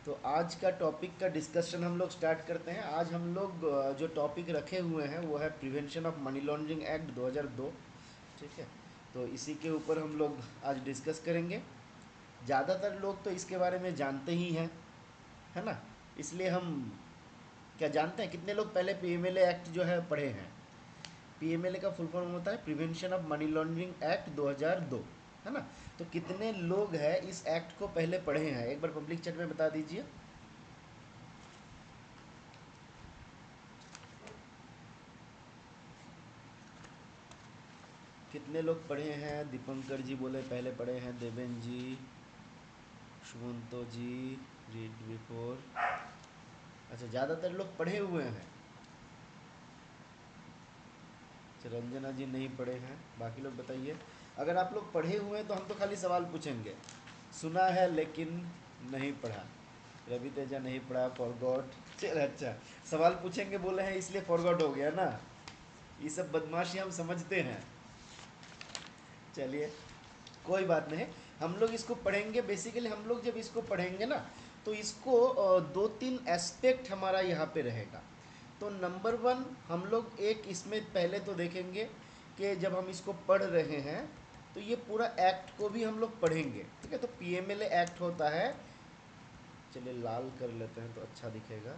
तो आज का टॉपिक का डिस्कशन हम लोग स्टार्ट करते हैं। आज हम लोग जो टॉपिक रखे हुए हैं वो है prevention of money laundering act 2002। ठीक है, तो इसी के ऊपर हम लोग आज डिस्कस करेंगे। ज़्यादातर लोग तो इसके बारे में जानते ही हैं, है ना। इसलिए हम क्या जानते हैं, कितने लोग पहले पीएमएलए एक्ट जो है पढ़े हैं। पीएमएलए का फुल फॉर्म होता है prevention of money laundering act 2002, है ना। तो कितने लोग हैं इस एक्ट को पहले पढ़े हैं, एक बार पब्लिक चैट में बता दीजिए। कितने लोग पढ़े हैं? दीपंकर जी बोले पहले पढ़े हैं। देवेन जी, शुभंतो जी, रीड बिफोर। अच्छा, ज़्यादातर लोग पढ़े हुए हैं। अच्छा, रंजना जी नहीं पढ़े हैं। बाकी लोग बताइए। अगर आप लोग पढ़े हुए हैं तो हम तो खाली सवाल पूछेंगे। सुना है लेकिन नहीं पढ़ा। रवि तेजा नहीं पढ़ा, फॉरगॉट। चल अच्छा, सवाल पूछेंगे बोले हैं इसलिए फॉरगॉट हो गया ना। ये सब बदमाशी हम समझते हैं। चलिए, कोई बात नहीं। हम लोग इसको पढ़ेंगे। बेसिकली हम लोग जब इसको पढ़ेंगे ना, तो इसको दो तीन एस्पेक्ट हमारा यहाँ पे रहेगा। तो नंबर वन, हम लोग एक इसमें पहले तो देखेंगे कि जब हम इसको पढ़ रहे हैं तो ये पूरा एक्ट को भी हम लोग पढ़ेंगे। ठीक है, तो पीएमएलए एक्ट होता है। चलिए लाल कर लेते हैं तो अच्छा दिखेगा।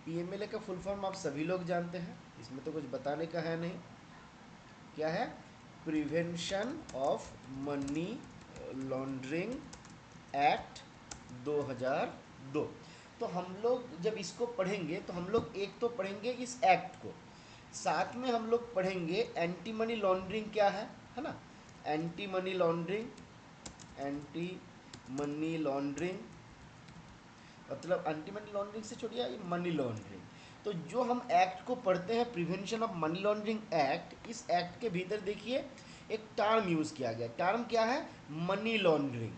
पीएमएलए का फुल फॉर्म आप सभी लोग जानते हैं, इसमें तो कुछ बताने का है नहीं। क्या है? Prevention of money laundering act 2002। तो हम लोग जब इसको पढ़ेंगे तो हम लोग एक तो पढ़ेंगे इस एक्ट को, साथ में हम लोग पढ़ेंगे एंटी मनी लॉन्ड्रिंग क्या है ना। Anti money laundering, anti money laundering मतलब एंटी मनी लॉन्ड्रिंग से छोड़िए, ये मनी लॉन्ड्रिंग। तो जो हम एक्ट को पढ़ते हैं prevention of money laundering act, इस एक्ट के भीतर देखिए एक टर्म यूज़ किया गया। टर्म क्या है? Money laundering.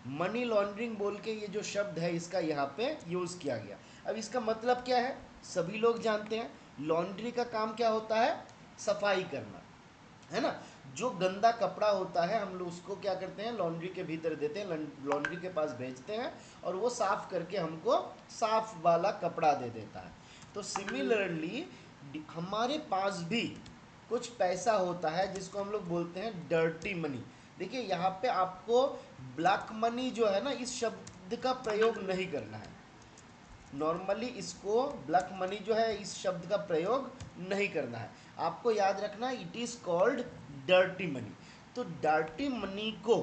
मनी लॉन्ड्रिंग बोल के ये जो शब्द है इसका यहाँ पे यूज़ किया गया। अब इसका मतलब क्या है? सभी लोग जानते हैं लॉन्ड्री का काम क्या होता है? सफाई करना, है ना। जो गंदा कपड़ा होता है हम लोग उसको क्या करते हैं? लॉन्ड्री के भीतर देते हैं, लॉन्ड्री के पास भेजते हैं और वो साफ करके हमको साफ वाला कपड़ा दे देता है। तो सिमिलरली हमारे पास भी कुछ पैसा होता है जिसको हम लोग बोलते हैं डर्टी मनी। देखिए यहाँ पे आपको ब्लैक मनी जो है ना, इस शब्द का प्रयोग नहीं करना है। नॉर्मली इसको ब्लैक मनी जो है इस शब्द का प्रयोग नहीं करना है। आपको याद रखना it is called dirty money. तो डर्टी मनी को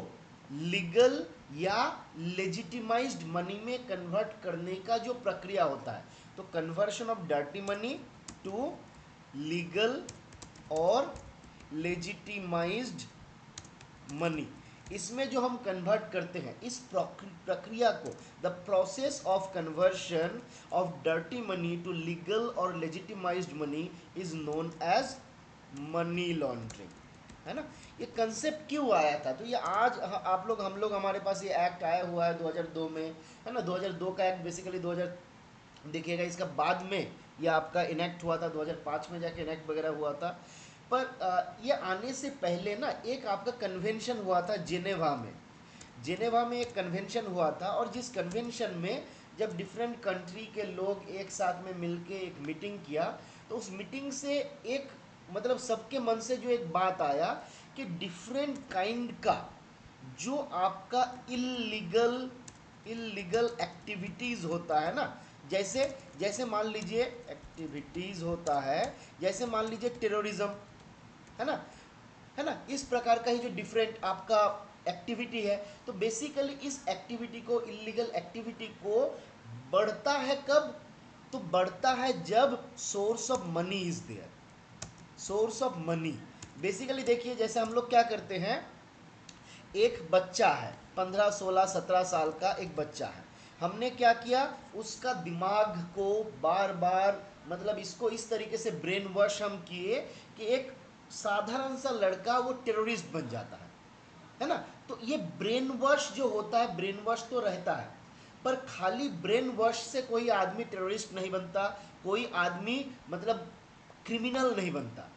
लीगल या लेजिटिमाइज्ड मनी में कन्वर्ट करने का जो प्रक्रिया होता है, तो conversion of dirty money to legal और लेजिटिमाइज्ड मनी, इसमें जो हम कन्वर्ट करते हैं इस प्रक्रिया को, the process of conversion of dirty money to legal और legitimised money is known as money laundering, है ना। ये कंसेप्ट क्यों आया था? तो ये आज आप लोग हम लोग हमारे पास ये एक्ट आया हुआ है 2002 में, है ना। 2002 का एक्ट बेसिकली 2000 देखिएगा, इसका बाद में ये आपका इनेक्ट हुआ था, 2005 में जाके इनेक्ट वगैरह हुआ था। पर ये आने से पहले ना एक आपका कन्वेंशन हुआ था जिनेवा में। जिनेवा में एक कन्वेंशन हुआ था और जिस कन्वेंशन में जब डिफरेंट कंट्री के लोग एक साथ में मिलके एक मीटिंग किया, तो उस मीटिंग से एक मतलब सबके मन से जो एक बात आया कि डिफरेंट काइंड का जो आपका इलीगल इलीगल एक्टिविटीज़ होता है ना, जैसे जैसे मान लीजिए एक्टिविटीज़ होता है, जैसे मान लीजिए टेररिज्म, है ना, है ना। इस प्रकार का ही जो डिफरेंट आपका एक्टिविटी है, तो बेसिकली इस एक्टिविटी को, इलीगल एक्टिविटी को बढ़ता है कब? तो बढ़ता है जब source of money is there. Source of money basically देखिए, जैसे हम लोग क्या करते हैं, एक बच्चा है 15 16 17 साल का एक बच्चा है, हमने क्या किया, उसका दिमाग को बार बार मतलब इसको इस तरीके से ब्रेन वॉश हम किए कि एक साधारण सा लड़का वो टेररिस्ट बन जाता है ना। तो ये ब्रेन वॉश जो होता है, ब्रेन वॉश तो रहता है, पर खाली ब्रेन वॉश से कोई आदमी टेररिस्ट नहीं बनता, कोई आदमी मतलब क्रिमिनल नहीं बनता।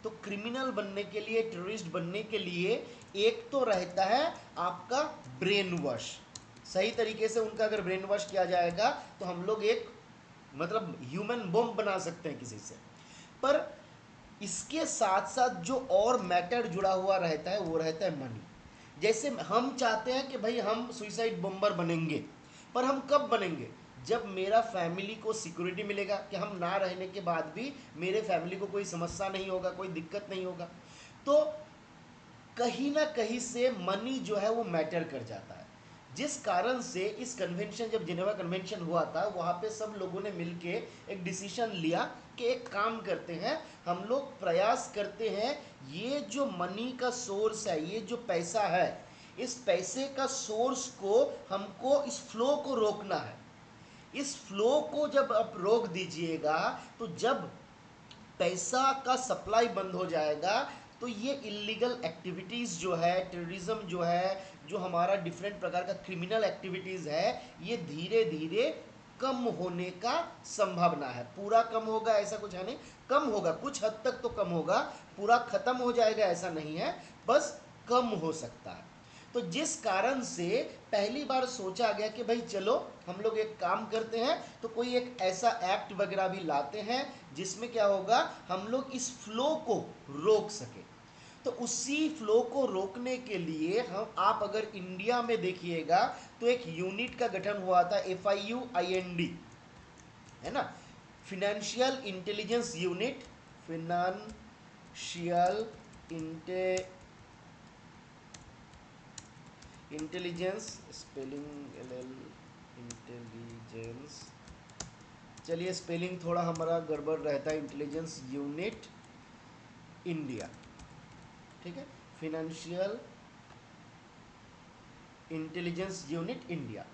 तो क्रिमिनल बनने के लिए, टेररिस्ट बनने के लिए एक तो रहता है आपका ब्रेन वॉश, सही तरीके से उनका अगर ब्रेन वॉश किया जाएगा तो हम लोग एक मतलब ह्यूमन बॉम्ब बना सकते हैं किसी से। पर इसके साथ साथ जो और मैटर जुड़ा हुआ रहता है वो रहता है मनी। जैसे हम चाहते हैं कि भाई हम सुइसाइड बॉम्बर बनेंगे, पर हम कब बनेंगे? जब मेरा फैमिली को सिक्योरिटी मिलेगा कि हम ना रहने के बाद भी मेरे फैमिली को कोई समस्या नहीं होगा, कोई दिक्कत नहीं होगा। तो कहीं ना कहीं से मनी जो है वो मैटर कर जाता है, जिस कारण से इस कन्वेंशन, जब जिनेवा कन्वेंशन हुआ था, वहाँ पे सब लोगों ने मिलके एक डिसीजन लिया कि एक काम करते हैं, हम लोग प्रयास करते हैं ये जो मनी का सोर्स है, ये जो पैसा है, इस पैसे का सोर्स को हमको, इस फ्लो को रोकना है। इस फ्लो को जब आप रोक दीजिएगा तो जब पैसा का सप्लाई बंद हो जाएगा तो ये इलीगल एक्टिविटीज़ जो है, टेररिज्म जो है, जो हमारा डिफरेंट प्रकार का क्रिमिनल एक्टिविटीज़ है, ये धीरे धीरे कम होने का संभावना है। पूरा कम होगा ऐसा कुछ है नहीं, कम होगा, कुछ हद तक तो कम होगा, पूरा खत्म हो जाएगा ऐसा नहीं है, बस कम हो सकता है। तो जिस कारण से पहली बार सोचा गया कि भाई चलो हम लोग एक काम करते हैं, तो कोई एक ऐसा एक्ट वगैरह भी लाते हैं जिसमें क्या होगा, हम लोग इस फ्लो को रोक सके। तो उसी फ्लो को रोकने के लिए हम, आप अगर इंडिया में देखिएगा तो एक यूनिट का गठन हुआ था, FIUIND, है ना, financial intelligence unit, financial intelligence, spelling LL intelligence, चलिए स्पेलिंग थोड़ा हमारा गड़बड़ रहता है, इंटेलिजेंस यूनिट इंडिया, ठीक है, फिनेंशियल इंटेलिजेंस यूनिट इंडिया,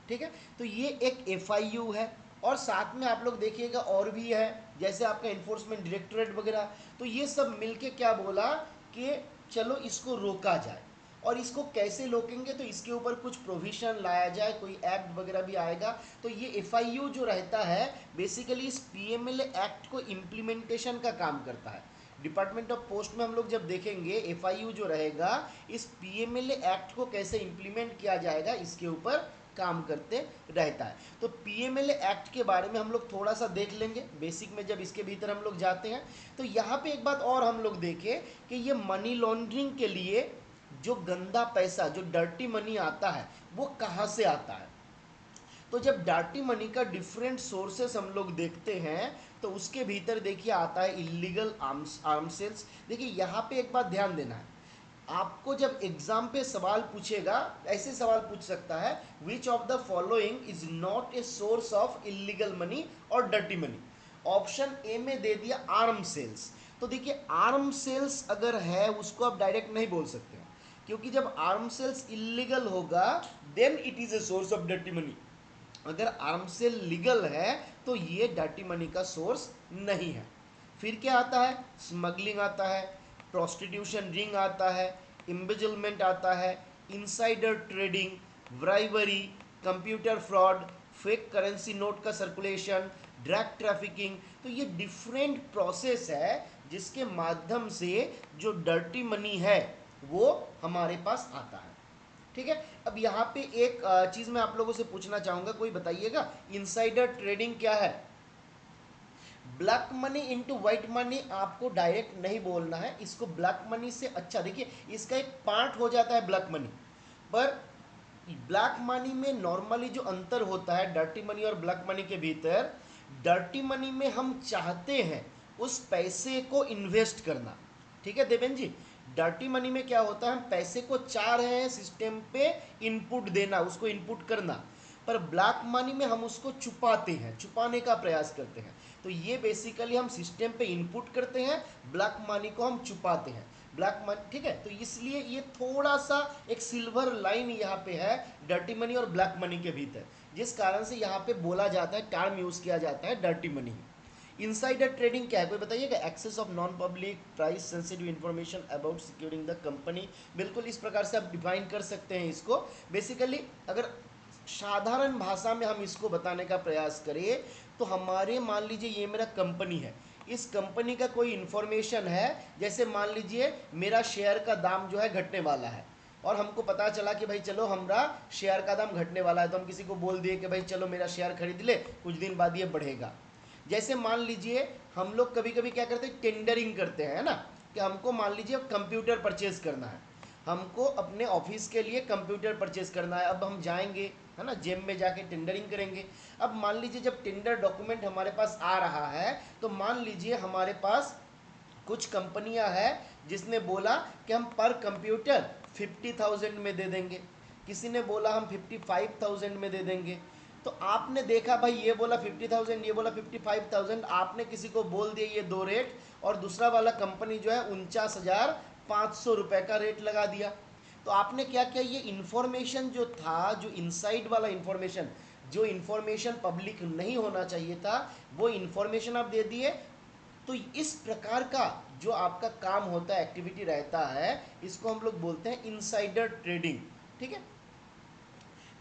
ठीक है। तो ये एक FIU है, और साथ में आप लोग देखिएगा और भी है, जैसे आपका इन्फोर्समेंट डायरेक्टरेट वगैरह। तो ये सब मिलके क्या बोला कि चलो इसको रोका जाए, और इसको कैसे रोकेंगे, तो इसके ऊपर कुछ प्रोविजन लाया जाए, कोई एक्ट वगैरह भी आएगा। तो ये FIU जो रहता है बेसिकली इस PMLA एक्ट को इम्प्लीमेंटेशन का काम करता है। डिपार्टमेंट ऑफ पोस्ट में हम लोग जब देखेंगे FIU जो रहेगा, इस PMLA एक्ट को कैसे इम्प्लीमेंट किया जाएगा इसके ऊपर काम करते रहता है। तो PMLA एक्ट के बारे में हम लोग थोड़ा सा देख लेंगे बेसिक में, जब इसके भीतर हम लोग जाते हैं। तो यहाँ पे एक बात और हम लोग देखें कि ये मनी लॉन्ड्रिंग के लिए जो गंदा पैसा, जो डर्टी मनी आता है, वो कहाँ से आता है। तो जब डर्टी मनी का डिफरेंट सोर्सेस हम लोग देखते हैं तो उसके भीतर देखिए आता है इलीगल आर्म सेल्स। देखिए यहाँ पे एक बात ध्यान देना है, आपको जब एग्जाम पे सवाल पूछेगा, ऐसे सवाल पूछ सकता है, विच of the following is not A source of illegal money और डर्टी मनी। ऑप्शन ए में दे दिया आर्म सेल्स। तो देखिए आर्म सेल्स अगर है उसको आप डायरेक्ट नहीं बोल सकते हैं, क्योंकि जब आर्म सेल्स इलीगल होगा then it is a source of dirty money. अगर आर्म सेल लीगल है तो ये डर्टी मनी का सोर्स नहीं है। फिर क्या आता है, स्मगलिंग आता है, प्रोस्टिट्यूशन रिंग आता है, इम्बिजलमेंट आता है, insider trading, bribery, computer fraud, fake currency note का सर्कुलेशन, ड्रग ट्रैफिकिंग। तो ये डिफरेंट प्रोसेस है जिसके माध्यम से जो डर्टी मनी है वो हमारे पास आता है, ठीक है। अब यहाँ पे एक चीज़ मैं आप लोगों से पूछना चाहूँगा, कोई बताइएगा इनसाइडर ट्रेडिंग क्या है। Black money into white money आपको डायरेक्ट नहीं बोलना है, इसको ब्लैक मनी से, अच्छा देखिए इसका एक पार्ट हो जाता है ब्लैक मनी, पर ब्लैक मनी में नॉर्मली जो अंतर होता है डर्टी मनी और ब्लैक मनी के भीतर, डर्टी मनी में हम चाहते हैं उस पैसे को इन्वेस्ट करना, ठीक है देवेन जी। डर्टी मनी में क्या होता है, हम पैसे को चाह रहे हैं सिस्टम पे इनपुट देना, उसको इनपुट करना, पर ब्लैक मनी में हम उसको छुपाते हैं, छुपाने का प्रयास करते हैं। तो ये बेसिकली हम सिस्टम पे इनपुट करते हैं, ब्लैक मनी को हम छुपाते हैं, ब्लैक मनी, ठीक है। तो इसलिए ये थोड़ा सा एक सिल्वर लाइन यहाँ पे है डर्टी मनी और ब्लैक मनी के भीतर, जिस कारण से यहाँ पे बोला जाता है, टर्म यूज किया जाता है डर्टी मनी। इनसाइडर ट्रेडिंग क्या है, कोई बताइएगा। Access of non public price sensitive information about securing the company, बिल्कुल इस प्रकार से आप डिफाइन कर सकते हैं इसको। बेसिकली अगर साधारण भाषा में हम इसको बताने का प्रयास करें तो हमारे, मान लीजिए ये मेरा कंपनी है, इस कंपनी का कोई इन्फॉर्मेशन है, जैसे मान लीजिए मेरा शेयर का दाम जो है घटने वाला है, और हमको पता चला कि भाई चलो हमारा शेयर का दाम घटने वाला है, तो हम किसी को बोल दिए कि भाई चलो मेरा शेयर खरीद ले, कुछ दिन बाद ये बढ़ेगा। जैसे मान लीजिए हम लोग कभी कभी क्या करते हैं, टेंडरिंग करते हैं, है ना, कि हमको मान लीजिए कंप्यूटर परचेज करना है, हमको अपने ऑफिस के लिए कंप्यूटर परचेज करना है। अब हम जाएंगे, है ना, जेम में जाके टेंडरिंग करेंगे। अब मान लीजिए जब टेंडर डॉक्यूमेंट हमारे पास आ रहा है, तो मान लीजिए हमारे पास कुछ कंपनियां हैं जिसने बोला कि हम पर कंप्यूटर 50,000 में दे देंगे, किसी ने बोला हम 55,000 में दे देंगे। तो आपने देखा भाई ये बोला 50,000, ये बोला 55,000, आपने किसी को बोल दिया ये दो रेट, और दूसरा वाला कंपनी जो है 49,500 रुपये का रेट लगा दिया। तो आपने क्या किया, ये इन्फॉर्मेशन जो था, जो इनसाइड वाला इन्फॉर्मेशन, जो इन्फॉर्मेशन पब्लिक नहीं होना चाहिए था, वो इन्फॉर्मेशन आप दे दिए। तो इस प्रकार का जो आपका काम होता है, एक्टिविटी रहता है, इसको हम लोग बोलते हैं इनसाइडर ट्रेडिंग। ठीक है,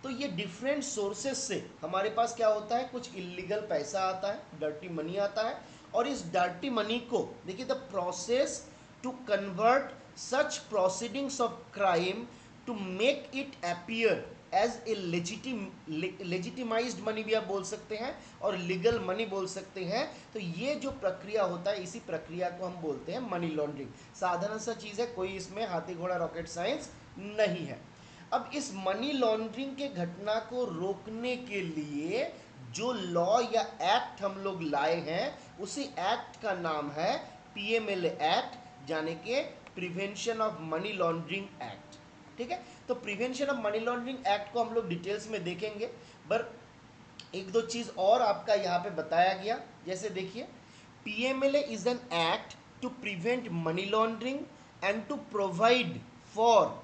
तो ये डिफरेंट सोर्सेस से हमारे पास क्या होता है, कुछ इलीगल पैसा आता है, डर्टी मनी आता है, और इस डर्टी मनी को देखिए, the process to convert such proceedings of crime to make it appear as a legitimised money भी आप बोल सकते हैं, और लीगल मनी बोल सकते हैं। तो ये जो प्रक्रिया होता है, इसी प्रक्रिया को हम बोलते हैं मनी लॉन्ड्रिंग। साधारण सा चीज़ है, कोई इसमें हाथी घोड़ा रॉकेट साइंस नहीं है। अब इस मनी लॉन्ड्रिंग के घटना को रोकने के लिए जो लॉ या एक्ट हम लोग लाए हैं, उसी एक्ट का नाम है पीएमएलए एक्ट, यानी के prevention of money laundering act. ठीक है, तो prevention of money laundering act को हम लोग डिटेल्स में देखेंगे, पर एक दो चीज और आपका यहाँ पे बताया गया। जैसे देखिए, PMLA is an act to prevent money laundering and to provide for,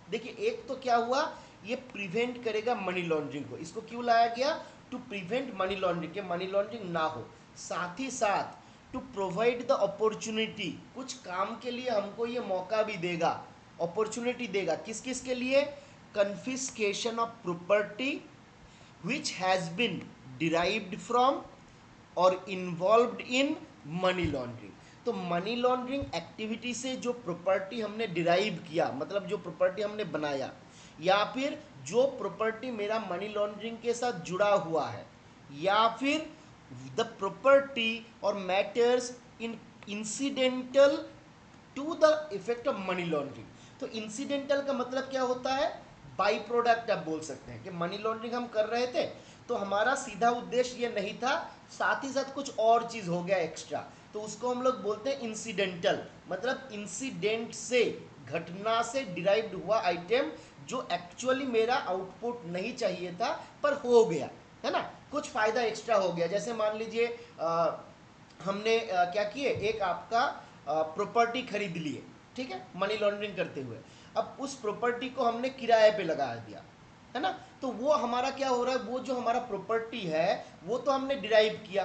देखिए एक तो क्या हुआ, ये प्रिवेंट करेगा मनी लॉन्ड्रिंग को, इसको क्यों लाया गया, टू प्रिवेंट मनी लॉन्ड्रिंग, के मनी लॉन्ड्रिंग ना हो। साथ ही साथ टू प्रोवाइड द अपॉर्चुनिटी, कुछ काम के लिए हमको ये मौका भी देगा, अपॉर्चुनिटी देगा, किस किस के लिए, confiscation of property which has been derived from और इन्वॉल्व्ड इन मनी लॉन्ड्रिंग। तो मनी लॉन्ड्रिंग एक्टिविटी से जो प्रॉपर्टी हमने डिराइव किया, मतलब जो प्रॉपर्टी हमने बनाया, या फिर जो प्रॉपर्टी मेरा मनी लॉन्ड्रिंग के साथ जुड़ा हुआ है, या फिर द प्रॉपर्टी और matters in incidental to the effect of money laundering. तो इंसिडेंटल का मतलब क्या होता है, बाई प्रोडक्ट आप बोल सकते हैं कि मनी लॉन्ड्रिंग हम कर रहे थे, तो हमारा सीधा उद्देश्य ये नहीं था, साथ ही साथ कुछ और चीज हो गया एक्स्ट्रा, तो उसको हम लोग बोलते हैं इंसिडेंटल। मतलब इंसिडेंट से, घटना से डिराइव्ड हुआ आइटम, जो एक्चुअली मेरा आउटपुट नहीं चाहिए था पर हो गया, है ना, कुछ फायदा एक्स्ट्रा हो गया। जैसे मान लीजिए हमने क्या किए, एक आपका प्रॉपर्टी खरीद लिए, ठीक है, मनी लॉन्ड्रिंग करते हुए। अब उस प्रॉपर्टी को हमने किराए पे लगा दिया, है ना, तो वो हमारा क्या हो रहा है, वो जो हमारा प्रॉपर्टी है वो तो हमने डिराइव किया,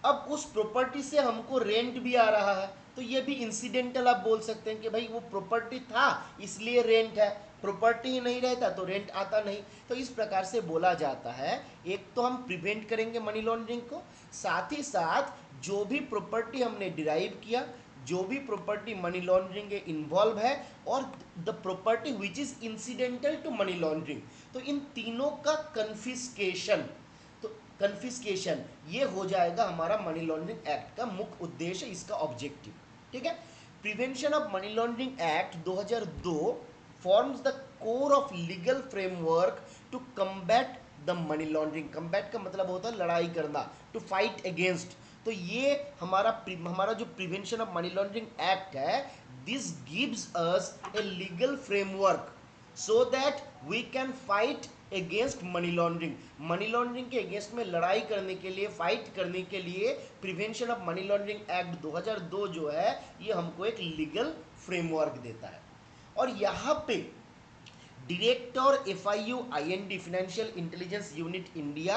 अब उस प्रॉपर्टी से हमको रेंट भी आ रहा है, तो ये भी इंसिडेंटल आप बोल सकते हैं कि भाई वो प्रॉपर्टी था इसलिए रेंट है, प्रॉपर्टी ही नहीं रहता तो रेंट आता नहीं। तो इस प्रकार से बोला जाता है, एक तो हम प्रिवेंट करेंगे मनी लॉन्ड्रिंग को, साथ ही साथ जो भी प्रॉपर्टी हमने डिराइव किया, जो भी प्रॉपर्टी मनी लॉन्ड्रिंग के इन्वॉल्व है, और the property which is incidental to money laundering, तो इन तीनों का कन्फिस्केशन, तो कन्फिस्केशन ये हो जाएगा हमारा मनी लॉन्ड्रिंग एक्ट का मुख्य उद्देश्य, इसका ऑब्जेक्टिव। ठीक है, prevention of money laundering act 2002 forms the core of legal framework to combat the money laundering. Combat का मतलब होता है लड़ाई करना, टू फाइट अगेंस्ट। तो ये हमारा जो prevention of money laundering act है, this gives us a legal framework so that we can fight against money laundering. Money laundering के अगेंस्ट में लड़ाई करने के लिए, फाइट करने के लिए prevention of money laundering act 2002 जो है, ये हमको एक लीगल फ्रेमवर्क देता है। और यहाँ पे director FIU financial intelligence unit India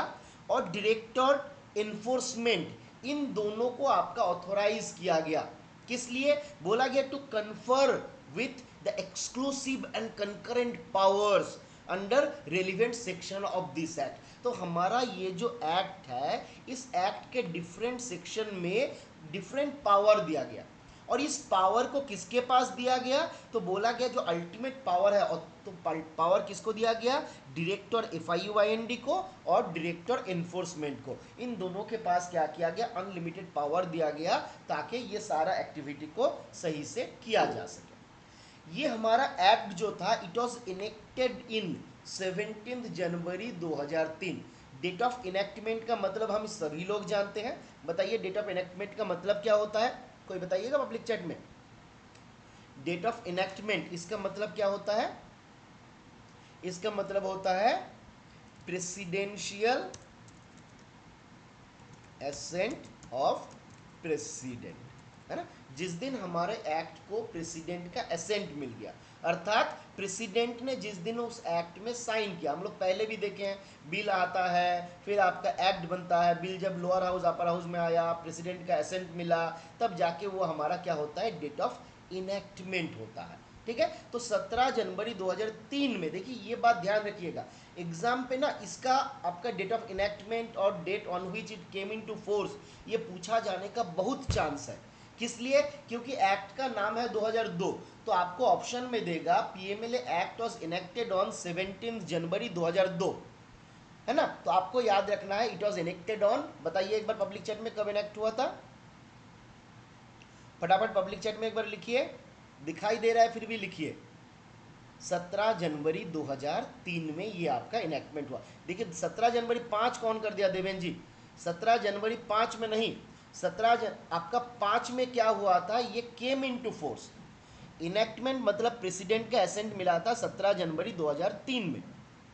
और डायरेक्टर एनफोर्समेंट, इन दोनों को आपका ऑथोराइज किया गया, किस लिए, बोला गया to confer with the exclusive and concurrent powers under relevant section of this act. तो हमारा ये जो एक्ट है, इस एक्ट के डिफरेंट सेक्शन में डिफरेंट पावर दिया गया, और इस पावर को किसके पास दिया गया, तो बोला गया जो अल्टीमेट पावर है, और तो पावर किसको दिया गया, डायरेक्टर FIUIND को और डायरेक्टर एनफोर्समेंट को, इन दोनों के पास क्या किया गया, अनलिमिटेड पावर दिया गया ताकि ये सारा एक्टिविटी को सही से किया जा सके। ये हमारा एक्ट जो था it was enacted in 17 January 2003। Date of enactment का मतलब हम सभी लोग जानते हैं, बताइए डेट ऑफ इनेक्टमेंट का मतलब क्या होता है, कोई बताइएगा पब्लिक चैट में। डेट ऑफ इनेक्टमेंट इसका मतलब क्या होता है, इसका मतलब होता है प्रेसिडेंशियल एसेंट ऑफ प्रेसिडेंट, है ना, जिस दिन हमारे एक्ट को प्रेसिडेंट का एसेंट मिल गया, अर्थात प्रेसिडेंट ने जिस दिन उस एक्ट में साइन किया। हम लोग पहले भी देखे हैं, बिल आता है, फिर आपका एक्ट बनता है, बिल जब लोअर हाउस अपर हाउस में आया, प्रेसिडेंट का एसेंट मिला, तब जाके वो हमारा क्या होता है, डेट ऑफ इनेक्टमेंट होता है। ठीक है, तो 17 जनवरी 2003 में, देखिए ये बात ध्यान रखिएगा, एग्जाम पे ना इसका आपका डेट ऑफ इनेक्टमेंट और date on which it came into force ये पूछा जाने का बहुत चांस है। किस लिए, क्योंकि एक्ट का नाम है 2002, तो आपको ऑप्शन में देगा PMLA act was enacted on 17 जनवरी 2002, है ना, तो आपको याद रखना है इट वाज इनेक्टेड ऑन, बताइए एक बार पब्लिक चैट में कब इनेक्ट हुआ था, फटाफट पब्लिक चैट में एक बार लिखिए, दिखाई दे रहा है फिर भी लिखिए। 17 जनवरी 2003 में ये आपका इनेक्टमेंट हुआ। देखिए 17 जनवरी 5 कौन कर दिया देवेंद्र जी, 17 जनवरी 5 में नहीं, आपका 5 में क्या हुआ था, ये केम इनटू फोर्स। इनेक्टमेंट मतलब प्रेसिडेंट का एसेंट मिला था 17 जनवरी 2003 में।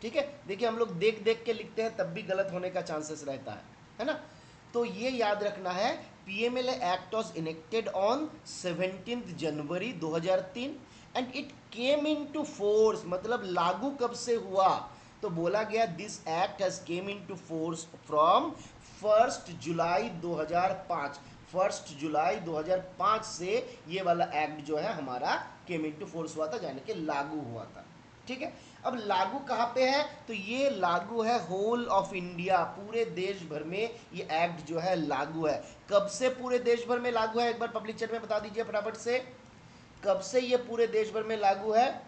ठीक है, देखिए हम लोग देख देख के लिखते हैं तब भी गलत होने का चांसेस रहता है ना, तो ये याद रखना है PMLA act was enacted on 17 January 2003 and it came into force, मतलब लागू कब से हुआ, तो बोला गया this act has came into force from 1 जुलाई 2005। 1 जुलाई 2005 से ये वाला एक्ट जो है हमारा केम इनटू फोर्स हुआ था, यानी कि लागू हुआ था। ठीक है, अब लागू कहाँ पे है, तो ये लागू है होल ऑफ इंडिया, पूरे देश भर में ये एक्ट जो है लागू है। कब से पूरे देश भर में लागू है, एक बार पब्लिक चैट में बता दीजिए फटाफट से, कब से ये पूरे देश भर में लागू है,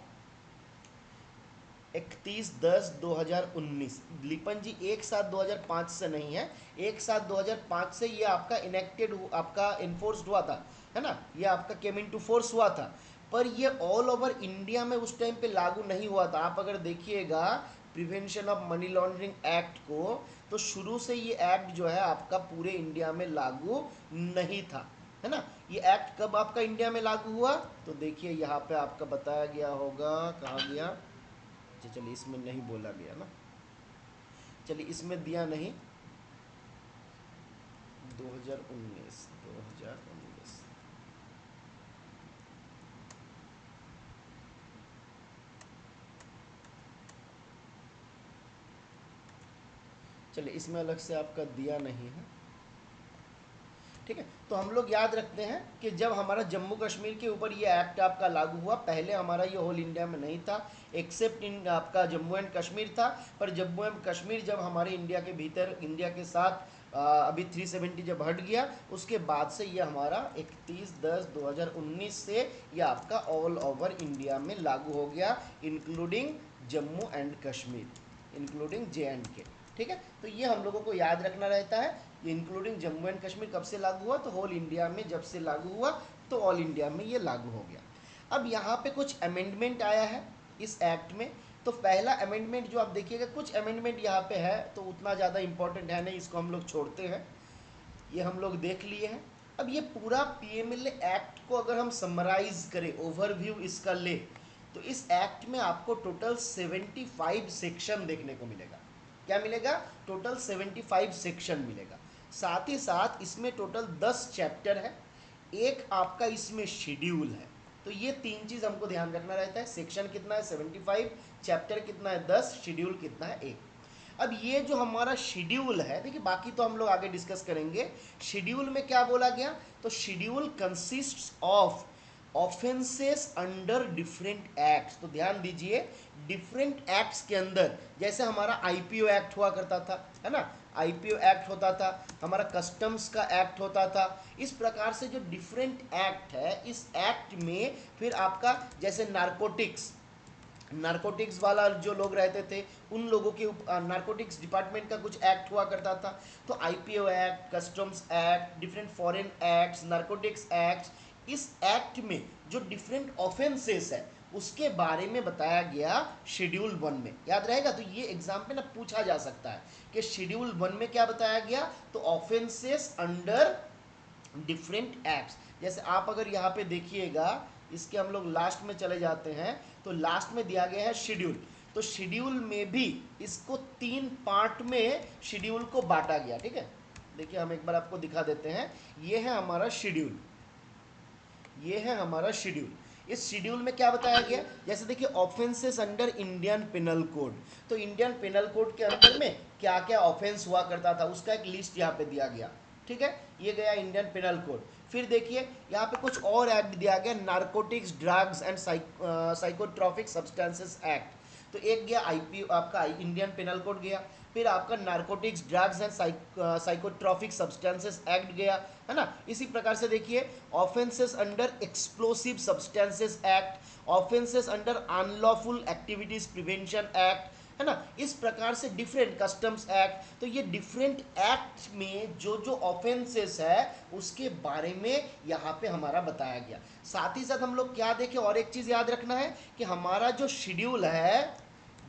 31/10/2019। लिपन जी 1/7/2005 से नहीं है, 1/7/2005 से ये आपका इनेक्टेड आपका इन्फोर्स्ड हुआ था, है ना, ये आपका केम इन टू फोर्स हुआ था, पर ये ऑल ओवर इंडिया में उस टाइम पे लागू नहीं हुआ था। आप अगर देखिएगा prevention of money laundering act को, तो शुरू से ये एक्ट जो है आपका पूरे इंडिया में लागू नहीं था, है ना। ये एक्ट कब आपका इंडिया में लागू हुआ, तो देखिए यहाँ पे आपका बताया गया होगा, कहाँ गया, चलिए इसमें नहीं बोला गया ना, चलिए इसमें दिया नहीं, 2019 चलिए इसमें अलग से आपका दिया नहीं है। ठीक है, तो हम लोग याद रखते हैं कि जब हमारा जम्मू कश्मीर के ऊपर ये एक्ट आपका लागू हुआ, पहले हमारा ये होल इंडिया में नहीं था, एक्सेप्ट इन आपका जम्मू एंड कश्मीर था, पर जम्मू एंड कश्मीर जब हमारे इंडिया के भीतर, इंडिया के साथ अभी 370 जब हट गया, उसके बाद से ये हमारा 31/10/2019 से ये आपका ऑल ओवर इंडिया में लागू हो गया, including Jammu and Kashmir, including JNK। ठीक है, तो ये हम लोगों को याद रखना रहता है, ये इंक्लूडिंग जम्मू एंड कश्मीर कब से लागू हुआ, तो होल इंडिया में जब से लागू हुआ तो ऑल इंडिया में ये लागू हो गया। अब यहाँ पे कुछ अमेंडमेंट आया है इस एक्ट में, तो पहला अमेंडमेंट जो आप देखिएगा, कुछ अमेंडमेंट यहाँ पे है तो उतना ज़्यादा इंपॉर्टेंट है नहीं, इसको हम लोग छोड़ते हैं, ये हम लोग देख लिए हैं। अब ये पूरा PMLA एक्ट को अगर हम समराइज करें, ओवरव्यू इसका ले, तो इस एक्ट में आपको टोटल 75 सेक्शन देखने को मिलेगा। क्या मिलेगा, टोटल 75 सेक्शन मिलेगा। साथ ही साथ इसमें टोटल 10 चैप्टर है, एक आपका इसमें शेड्यूल है, तो ये तीन चीज़ हमको ध्यान रखना रहता है, सेक्शन कितना है 75, चैप्टर कितना है 10, शेड्यूल कितना है 1। अब ये जो हमारा शेड्यूल है, देखिए बाकी तो हम लोग आगे डिस्कस करेंगे, शेड्यूल में क्या बोला गया, तो schedule consists of offences under different acts, तो ध्यान दीजिए डिफरेंट एक्ट्स के अंदर, जैसे हमारा IPO एक्ट हुआ करता था, है ना, आईपीओ एक्ट होता था, हमारा कस्टम्स का एक्ट होता था। इस प्रकार से जो डिफरेंट एक्ट है, इस एक्ट में फिर आपका जैसे नारकोटिक्स वाला जो लोग रहते थे उन लोगों के नारकोटिक्स डिपार्टमेंट का कुछ एक्ट हुआ करता था। तो IPO act, customs act, different foreign acts, narcotics act, इस एक्ट में जो डिफरेंट ऑफेंसेस है उसके बारे में बताया गया शेड्यूल 1 में। याद रहेगा, तो ये एग्जाम पे ना पूछा जा सकता है कि शेड्यूल 1 में क्या बताया गया, तो ऑफेंसेस अंडर डिफरेंट एक्ट्स। जैसे आप अगर यहाँ पे देखिएगा, इसके हम लोग लास्ट में चले जाते हैं, तो लास्ट में दिया गया है शेड्यूल। तो शेड्यूल में भी इसको 3 पार्ट में शेड्यूल को बांटा गया। ठीक है, देखिए हम एक बार आपको दिखा देते हैं। ये है हमारा शेड्यूल, ये है हमारा शेड्यूल। इस शेड्यूल में क्या बताया गया, जैसे देखिए offences under Indian penal code. तो इंडियन पिनल कोड के अंदर में क्या क्या ऑफेंस हुआ करता था उसका एक लिस्ट यहाँ पे दिया गया। ठीक है, ये गया इंडियन पिनल कोड। फिर देखिए यहाँ पे कुछ और एक्ट दिया गया, narcotics, drugs and psychotropic substances act. तो एक गया आईपी आपका इंडियन पिनल कोड गया, फिर आपका narcotics, drugs and psychotropic substances act गया, है ना। इसी प्रकार से देखिए offences under explosive substances act, offences under unlawful activities prevention act, है ना। इस प्रकार से डिफरेंट कस्टम्स एक्ट। तो ये डिफरेंट एक्ट में जो जो ऑफेंसेस है उसके बारे में यहाँ पे हमारा बताया गया। साथ ही साथ हम लोग क्या देखें, और एक चीज याद रखना है कि हमारा जो शेड्यूल है,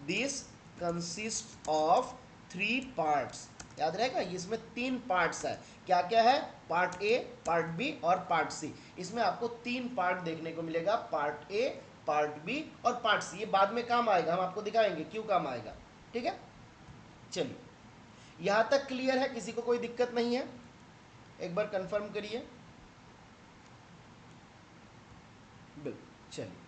दिस कंसिस्ट ऑफ 3 पार्ट्स। याद रहेगा, इसमें 3 पार्ट्स है। क्या क्या है, पार्ट ए, पार्ट बी और पार्ट सी। इसमें आपको 3 पार्ट देखने को मिलेगा, पार्ट ए, पार्ट बी और पार्ट सी। ये बाद में काम आएगा, हम आपको दिखाएंगे क्यों काम आएगा। ठीक है, चलिए यहां तक क्लियर है, किसी को कोई दिक्कत नहीं है, एक बार कंफर्म करिए। बिल्कुल, चलिए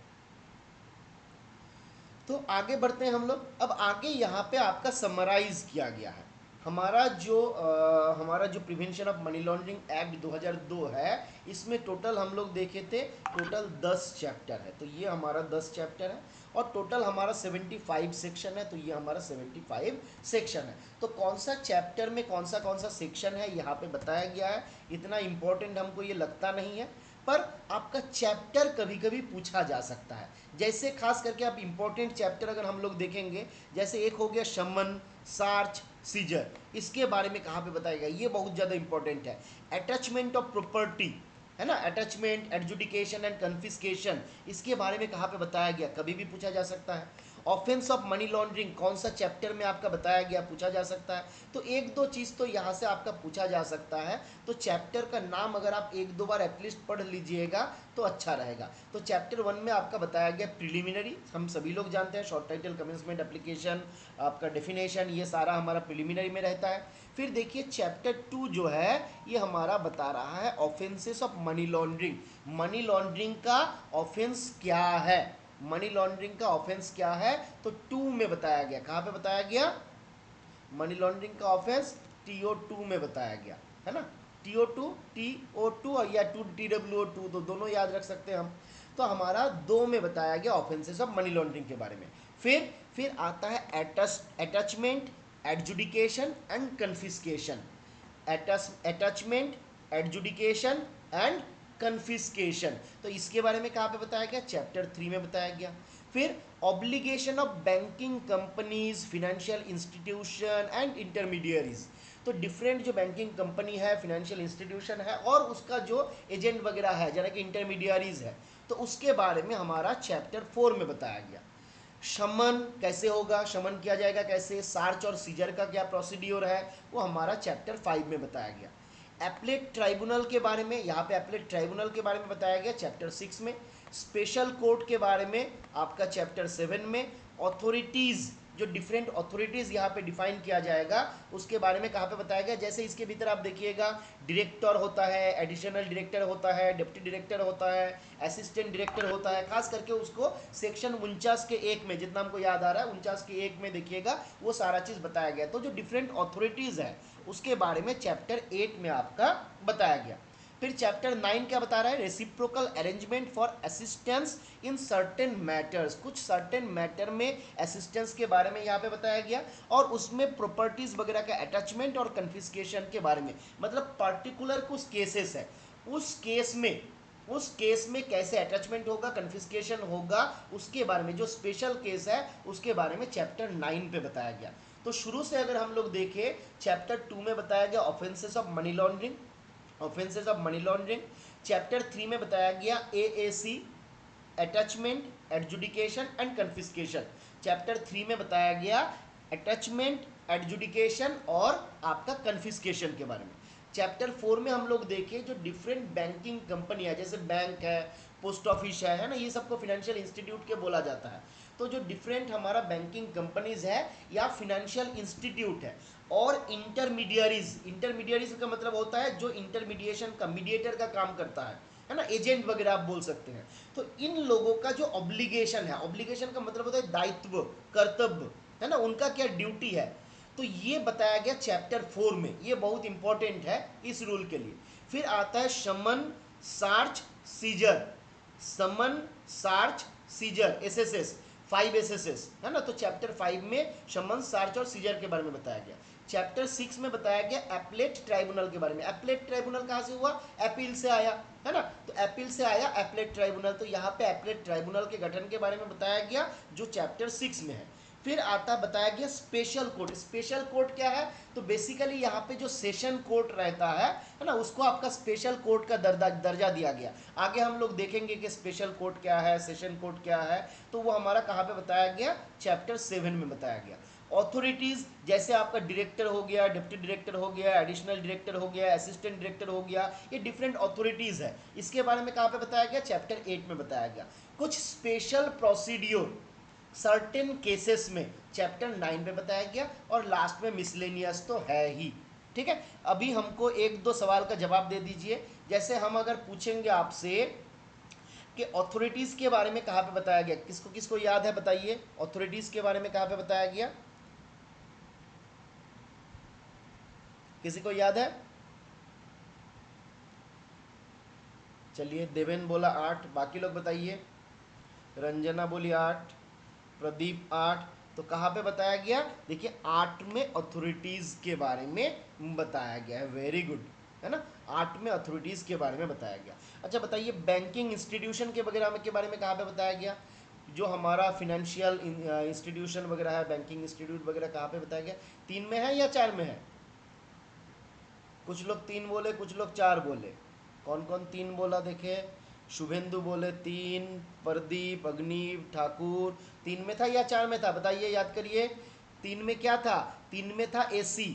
तो आगे बढ़ते हैं हम लोग। अब आगे यहाँ पे आपका समराइज किया गया है हमारा जो prevention of money laundering act 2002 है। इसमें टोटल हम लोग देखे थे, टोटल 10 चैप्टर है। तो ये हमारा 10 चैप्टर है और टोटल हमारा 75 सेक्शन है। तो ये हमारा 75 सेक्शन है। तो कौन सा चैप्टर में कौन सा सेक्शन है यहाँ पे बताया गया है। इतना इम्पोर्टेंट हमको ये लगता नहीं है, पर आपका चैप्टर कभी कभी पूछा जा सकता है। जैसे खास करके आप इंपॉर्टेंट चैप्टर अगर हम लोग देखेंगे, जैसे एक हो गया शमन, सार्च, सीजर, इसके बारे में कहाँ पे बताया गया, ये बहुत ज़्यादा इंपॉर्टेंट है। अटैचमेंट ऑफ प्रॉपर्टी, है ना, अटैचमेंट, एडजुडिकेशन एंड कन्फिस्केशन, इसके बारे में कहाँ पे बताया गया, कभी भी पूछा जा सकता है। ऑफेंस ऑफ मनी लॉन्ड्रिंग कौन सा चैप्टर में आपका बताया गया, पूछा जा सकता है। तो एक दो चीज़ तो यहाँ से आपका पूछा जा सकता है। तो चैप्टर का नाम अगर आप एक दो बार एटलीस्ट पढ़ लीजिएगा तो अच्छा रहेगा। तो चैप्टर 1 में आपका बताया गया प्रिलिमिनरी, हम सभी लोग जानते हैं, शॉर्ट टाइटल, कमेंसमेंट, एप्लीकेशन, आपका डेफिनेशन, ये सारा हमारा प्रिलिमिनरी में रहता है। फिर देखिए चैप्टर 2 जो है ये हमारा बता रहा है offences of money laundering. Money laundering का ऑफेंस क्या है, मनी लॉन्ड्रिंग का ऑफेंस क्या है, तो 2 में बताया गया। कहाँ पे बताया गया, मनी लॉन्ड्रिंग का ऑफेंस TO2 में बताया गया, है ना। TO2 या TWO2, तो दोनों याद रख सकते हैं हम। तो हमारा 2 में बताया गया ऑफेंसेस ऑफ मनी लॉन्ड्रिंग के बारे में। फिर आता है attachment, adjudication and confiscation. Attachment, adjudication and confiscation, तो इसके बारे में कहाँ पे बताया गया, चैप्टर 3 में बताया गया। फिर obligation of banking companies, financial institution and intermediaries. तो डिफरेंट जो बैंकिंग कंपनी है, फाइनेंशियल इंस्टीट्यूशन है और उसका जो एजेंट वगैरह है, जैसे कि इंटरमीडियरीज है, तो उसके बारे में हमारा चैप्टर 4 में बताया गया। शमन कैसे होगा, शमन किया जाएगा कैसे, सार्च और सीजर का क्या प्रोसीड्योर है, वो हमारा चैप्टर 5 में बताया गया। एप्लेट ट्राइब्यूनल के बारे में, यहाँ पे एप्लेट ट्राइब्यूनल के बारे में बताया गया चैप्टर 6 में। स्पेशल कोर्ट के बारे में आपका चैप्टर 7 में। अथॉरिटीज़, जो डिफरेंट अथॉरिटीज़ यहाँ पे डिफाइन किया जाएगा उसके बारे में कहाँ पे बताया गया। जैसे इसके भीतर आप देखिएगा डायरेक्टर होता है, एडिशनल डायरेक्टर होता है, डिप्टी डायरेक्टर होता है, असिस्टेंट डायरेक्टर होता है। खास करके उसको सेक्शन 49 के 1 में, जितना हमको याद आ रहा है 49 के 1 में देखिएगा, वो सारा चीज़ बताया गया। तो जो डिफरेंट अथॉरिटीज़ है उसके बारे में चैप्टर 8 में आपका बताया गया। फिर चैप्टर 9 क्या बता रहा है, reciprocal arrangement for assistance in certain matters, कुछ सर्टेन मैटर में असिस्टेंस के बारे में यहाँ पे बताया गया, और उसमें प्रॉपर्टीज वगैरह का अटैचमेंट और कन्फिस्केशन के बारे में, मतलब पर्टिकुलर कुछ केसेस है, उस केस में कैसे अटैचमेंट होगा, कन्फिस्केशन होगा, उसके बारे में जो स्पेशल केस है उसके बारे में चैप्टर 9 पे बताया गया। तो शुरू से अगर हम लोग देखें, चैप्टर 2 में बताया गया offences of money laundering, offences of money laundering. Chapter 3 में बताया गया AAC, attachment, adjudication and confiscation. Chapter 3 में बताया गया अटैचमेंट, एडजुडिकेशन और आपका कन्फिस्केशन के बारे में। चैप्टर 4 में हम लोग देखें जो डिफरेंट बैंकिंग कंपनी है, जैसे बैंक है, पोस्ट ऑफिस है ना, ये सबको फिनेंशियल इंस्टीट्यूट के बोला जाता है। तो जो डिफरेंट हमारा बैंकिंग कंपनीज है या फिनेंशियल इंस्टीट्यूट है, और इंटरमीडियरीज का मतलब होता है जो इंटरमीडिएशन का, मीडिएटर का काम करता है ना, एजेंट वगैरह आप बोल सकते हैं। तो इन लोगों का जो ऑब्लिगेशन है, ऑब्लिगेशन का मतलब होता है दायित्व, कर्तव्य, है ना, उनका क्या ड्यूटी है, तो ये बताया गया चैप्टर 4 में। ये बहुत इंपॉर्टेंट है इस रूल के लिए। फिर आता है समन, सार्च, सीजर, समन, सार्च, सीजर, एसएसएस, 5 एसएसएस, है ना। तो चैप्टर 5 में समन, सार्च और सीजर के बारे में बताया गया। चैप्टर 6 में बताया गया एपलेट ट्राइब्यूनल के बारे में। एपलेट ट्राइब्यूनल कहाँ से हुआ, अपील से आया, है ना, तो अपील से आया एपलेट ट्राइब्यूनल। तो यहाँ पे एपलेट ट्राइब्यूनल के गठन के बारे में बताया गया जो चैप्टर 6 में है। फिर आता बताया गया स्पेशल कोर्ट। स्पेशल कोर्ट क्या है, तो बेसिकली यहाँ पे जो सेशन कोर्ट रहता है ना, उसको आपका स्पेशल कोर्ट का दर्जा दिया गया। आगे हम लोग देखेंगे कि स्पेशल कोर्ट क्या है, सेशन कोर्ट क्या है, तो वो हमारा कहाँ पे बताया गया, चैप्टर 7 में बताया गया। ऑथोरिटीज जैसे आपका डायरेक्टर हो गया, डिप्टी डायरेक्टर हो गया, एडिशनल डायरेक्टर हो गया, असिस्टेंट डायरेक्टर हो गया, ये डिफरेंट ऑथोरिटीज है। इसके बारे में कहाँ पे बताया गया, चैप्टर 8 में बताया गया। कुछ स्पेशल प्रोसीड्योर सर्टेन केसेस में चैप्टर 9 पे बताया गया, और लास्ट में मिसलेनियस तो है ही। ठीक है, अभी हमको एक दो सवाल का जवाब दे दीजिए। जैसे हम अगर पूछेंगे आपसे कि अथॉरिटीज के बारे में कहाँ पे बताया गया, किसको किसको याद है बताइए, अथॉरिटीज के बारे में कहाँ पे बताया गया, किसी को याद है? चलिए, देवेन बोला 8, बाकी लोग बताइए। रंजना बोली 8, प्रदीप 8। तो कहाँ पे बताया गया, देखिए 8 में अथॉरिटीज के बारे में बताया गया है। वेरी गुड, है ना, 8 में अथॉरिटीज के बारे में बताया गया। अच्छा बताइए, बैंकिंग इंस्टीट्यूशन के वगैरह के बारे में कहाँ पे बताया गया, जो हमारा फिनेंशियल इंस्टीट्यूशन वगैरह है, बैंकिंग इंस्टीट्यूट वगैरह कहाँ पे बताया गया, 3 में है या 4 में है? कुछ लोग 3 बोले, कुछ लोग 4 बोले। कौन कौन 3 बोला देखे, शुभेंदु बोले 3, प्रदीप, अग्निव, ठाकुर। 3 में था या 4 में था, बताइए, याद करिए। 3 में क्या था, 3 में था एसी,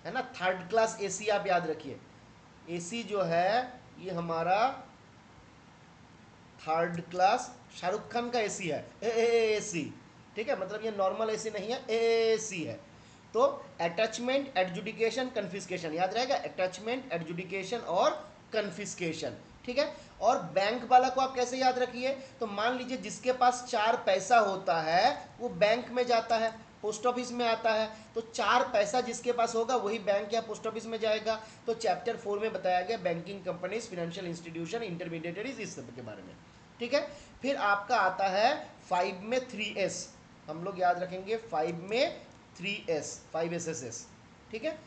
है ना, थर्ड क्लास एसी, आप याद रखिए। एसी जो है ये हमारा थर्ड क्लास शाहरुख खान का एसी है, एसी। ठीक है, मतलब ये नॉर्मल एसी नहीं है, एसी है। तो अटैचमेंट, एडजुडिकेशन, कन्फिस्केशन याद रहेगा, अटैचमेंट, एडजुडिकेशन और कन्फिस्केशन। ठीक है, और बैंक वाला को आप कैसे याद रखिए, तो मान लीजिए जिसके पास 4 पैसा होता है वो बैंक में जाता है, पोस्ट ऑफिस में आता है। तो 4 पैसा जिसके पास होगा वही बैंक या पोस्ट ऑफिस में जाएगा। तो चैप्टर 4 में बताया गया banking companies, financial institution, intermediaries, इस सब के बारे में। ठीक है, फिर आपका आता है 5 में 3S, हम लोग याद रखेंगे 5 में 3S, 5 SSS। ठीक है,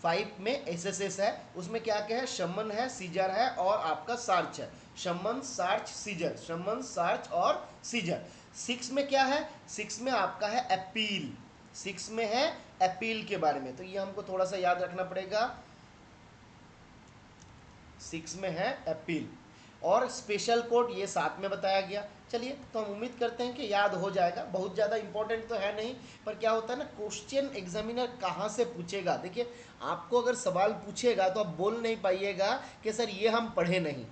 5 में एसएसएस है, उसमें क्या क्या है, शमन है, सीजर है और आपका सार्च है। शमन, सार्च, सीजर, शमन, सार्च और सीजर। 6 में क्या है, 6 में आपका है अपील, 6 में है अपील के बारे में, तो ये हमको थोड़ा सा याद रखना पड़ेगा। 6 में है अपील, और स्पेशल कोर्ट ये 7 में बताया गया। चलिए, तो हम उम्मीद करते हैं कि याद हो जाएगा, बहुत ज़्यादा इंपॉर्टेंट तो है नहीं, पर क्या होता है ना, क्वेश्चन एग्जामिनर कहाँ से पूछेगा, देखिए आपको अगर सवाल पूछेगा तो आप बोल नहीं पाइएगा कि सर ये हम पढ़े नहीं,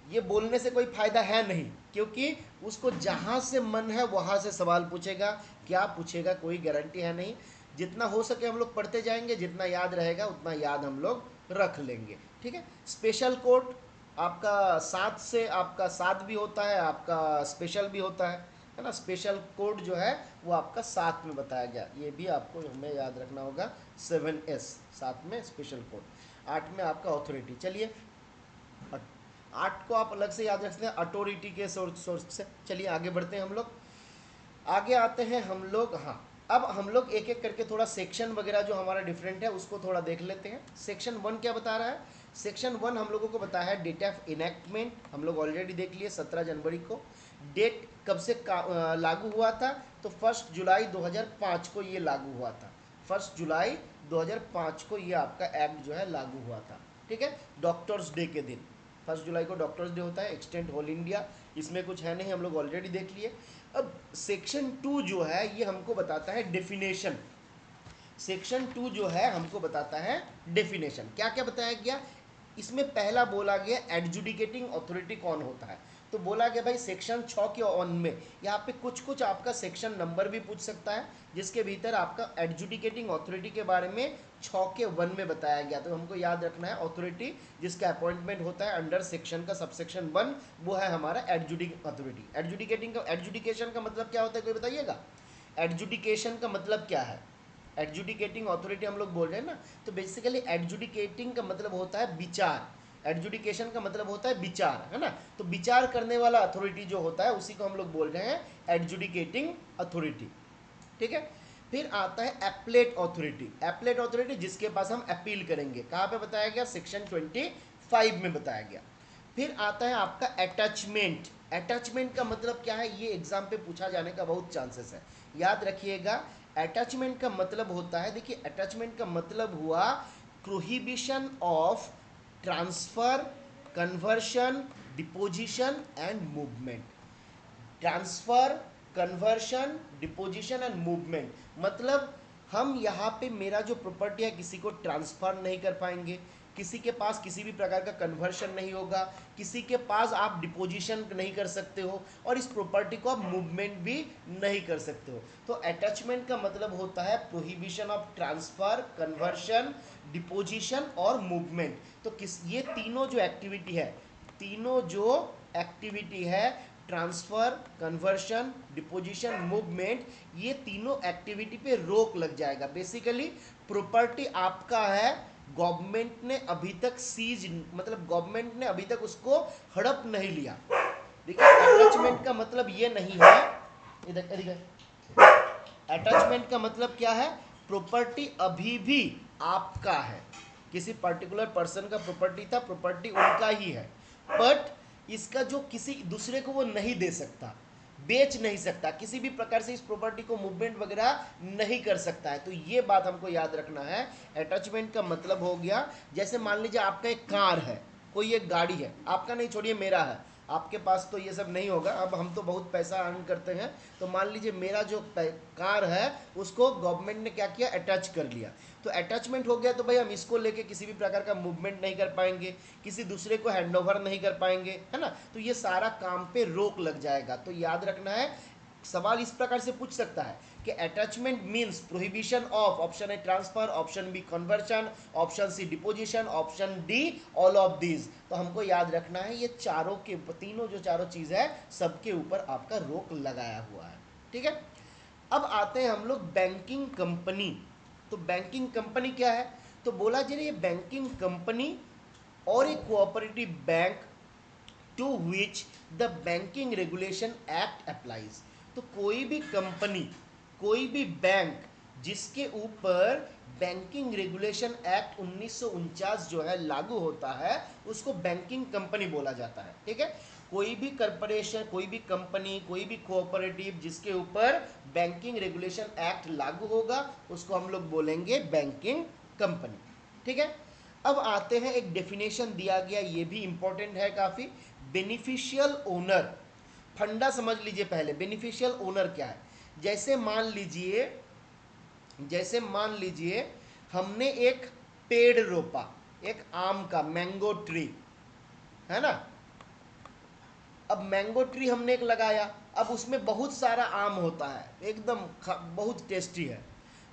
ये बोलने से कोई फायदा है नहीं, क्योंकि उसको जहाँ से मन है वहाँ से सवाल पूछेगा, क्या पूछेगा कोई गारंटी है नहीं। जितना हो सके हम लोग पढ़ते जाएंगे, जितना याद रहेगा उतना याद हम लोग रख लेंगे। ठीक है, स्पेशल कोर्ट आपका 7 से, आपका 7 भी होता है, आपका स्पेशल भी होता है ना। स्पेशल कोड जो है वो आपका 7 में बताया गया, ये भी आपको हमें याद रखना होगा, 7S, 7 में स्पेशल कोड। 8 में आपका ऑथोरिटी। चलिए 8 को आप अलग से याद रखते हैं अथॉरिटी के सोर्स से। चलिए आगे बढ़ते हैं हम लोग, आगे आते हैं हम लोग। हाँ, अब हम लोग एक एक करके थोड़ा सेक्शन वगैरह जो हमारा डिफरेंट है उसको थोड़ा देख लेते हैं। सेक्शन 1 क्या बता रहा है? सेक्शन 1 हम लोगों को बताया है डेट ऑफ इनैक्टमेंट, हम लोग ऑलरेडी देख लिए 17 जनवरी को। डेट कब से लागू हुआ था? तो 1 जुलाई 2005 को ये लागू हुआ था। 1 जुलाई 2005 को ये आपका एक्ट जो है लागू हुआ था। ठीक है, डॉक्टर्स डे के दिन 1 जुलाई को डॉक्टर्स डे होता है, एक्सटेंड होल इंडिया। इसमें कुछ है नहीं, हम लोग ऑलरेडी देख लिए। अब सेक्शन 2 जो है ये हमको बताता है डेफिनेशन। सेक्शन 2 जो है हमको बताता है डेफिनेशन। क्या क्या बताया गया इसमें? पहला बोला गया एडजुडिकेटिंग अथॉरिटी कौन होता है। तो बोला गया भाई सेक्शन 6 के ऑन में यहाँ पे कुछ कुछ आपका सेक्शन नंबर भी पूछ सकता है, जिसके भीतर आपका एडजुडिकेटिंग अथॉरिटी के बारे में 6 के 1 में बताया गया। तो हमको याद रखना है अथॉरिटी जिसका अपॉइंटमेंट होता है अंडर सेक्शन का सबसेक्शन 1, वो है हमारा एडजुडिकेटिंग अथॉरिटी। एडजुडिकेशन का मतलब क्या होता है, कोई बताइएगा? एडजुडिकेशन का मतलब क्या है? एडजुडिकेटिंग अथॉरिटी हम लोग बोल रहे हैं ना, तो बेसिकली एडजुडिकेटिंग का मतलब होता है विचार, एडजुडिकेशन का मतलब होता है विचार, है ना। तो विचार करने वाला अथॉरिटी जो होता है उसी को हम लोग बोल रहे हैं एडजुडिकेटिंग अथॉरिटी। ठीक है, फिर आता है एप्लेट अथॉरिटी। एप्लेट अथॉरिटी जिसके पास हम अपील करेंगे, कहाँ पे बताया गया? सेक्शन 25 में बताया गया। फिर आता है आपका अटैचमेंट। अटैचमेंट का मतलब क्या है, ये एग्जाम पे पूछा जाने का बहुत चांसेस है, याद रखिएगा। अटैचमेंट का मतलब होता है, देखिए अटैचमेंट का मतलब हुआ prohibition of transfer, conversion, deposition and movement. Transfer, conversion, deposition and movement मतलब हम यहाँ पे मेरा जो प्रॉपर्टी है किसी को ट्रांसफर नहीं कर पाएंगे, किसी के पास किसी भी प्रकार का कन्वर्शन नहीं होगा, किसी के पास आप डिपोजिशन नहीं कर सकते हो, और इस प्रॉपर्टी को आप मूवमेंट भी नहीं कर सकते हो। तो अटैचमेंट का मतलब होता है prohibition of transfer, conversion, deposition और मूवमेंट। तो ये तीनों जो एक्टिविटी है, तीनों जो एक्टिविटी है ट्रांसफर, कन्वर्शन, डिपोजिशन, मूवमेंट, ये तीनों एक्टिविटी पे रोक लग जाएगा। बेसिकली प्रॉपर्टी आपका है, गवर्नमेंट ने अभी तक सीज मतलब गवर्नमेंट ने अभी तक उसको हड़प नहीं लिया। देखिए अटैचमेंट का मतलब ये नहीं है, इधर अटैचमेंट का मतलब क्या है? प्रॉपर्टी अभी भी आपका है, किसी पर्टिकुलर पर्सन का प्रॉपर्टी था, प्रॉपर्टी उनका ही है, बट इसका जो किसी दूसरे को वो नहीं दे सकता, बेच नहीं सकता, किसी भी प्रकार से इस प्रॉपर्टी को मूवमेंट वगैरह नहीं कर सकता है। तो ये बात हमको याद रखना है। अटैचमेंट का मतलब हो गया, जैसे मान लीजिए आपका एक कार है, कोई एक गाड़ी है, आपका नहीं छोड़िए मेरा है, आपके पास तो ये सब नहीं होगा, अब हम तो बहुत पैसा अर्न करते हैं। तो मान लीजिए मेरा जो कार है उसको गवर्नमेंट ने क्या किया, अटैच कर लिया। तो अटैचमेंट हो गया, तो भाई हम इसको लेके किसी भी प्रकार का मूवमेंट नहीं कर पाएंगे, किसी दूसरे को हैंडओवर नहीं कर पाएंगे, है ना। तो ये सारा काम पे रोक लग जाएगा। तो याद रखना है, सवाल इस प्रकार से पूछ सकता है कि attachment means prohibition of, option A transfer, option B conversion, option C deposition, option D all of these. तो हमको याद रखना है ये चारों के तीनों जो चारों चीज है सबके ऊपर आपका रोक लगाया हुआ है। ठीक है, अब आते हैं हम लोग बैंकिंग कंपनी। तो बैंकिंग कंपनी क्या है? तो बोला जी ये बैंकिंग कंपनी और एक cooperative bank to which the banking regulation act applies. तो कोई भी कंपनी, कोई भी बैंक जिसके ऊपर बैंकिंग रेगुलेशन एक्ट 1949 जो है लागू होता है उसको बैंकिंग कंपनी बोला जाता है। ठीक है, कोई भी कॉरपोरेशन, कोई भी कंपनी, कोई भी कोऑपरेटिव जिसके ऊपर बैंकिंग रेगुलेशन एक्ट लागू होगा उसको हम लोग बोलेंगे बैंकिंग कंपनी। ठीक है, अब आते हैं, एक डेफिनेशन दिया गया, ये भी इंपॉर्टेंट है काफी। बेनिफिशियल ओनर, फंडा समझ लीजिए पहले, बेनिफिशियल ओनर क्या है। जैसे मान लीजिए हमने एक पेड़ रोपा, एक आम का, मैंगो ट्री, है ना। अब मैंगो ट्री हमने एक लगाया, अब उसमें बहुत सारा आम होता है, एकदम बहुत टेस्टी है,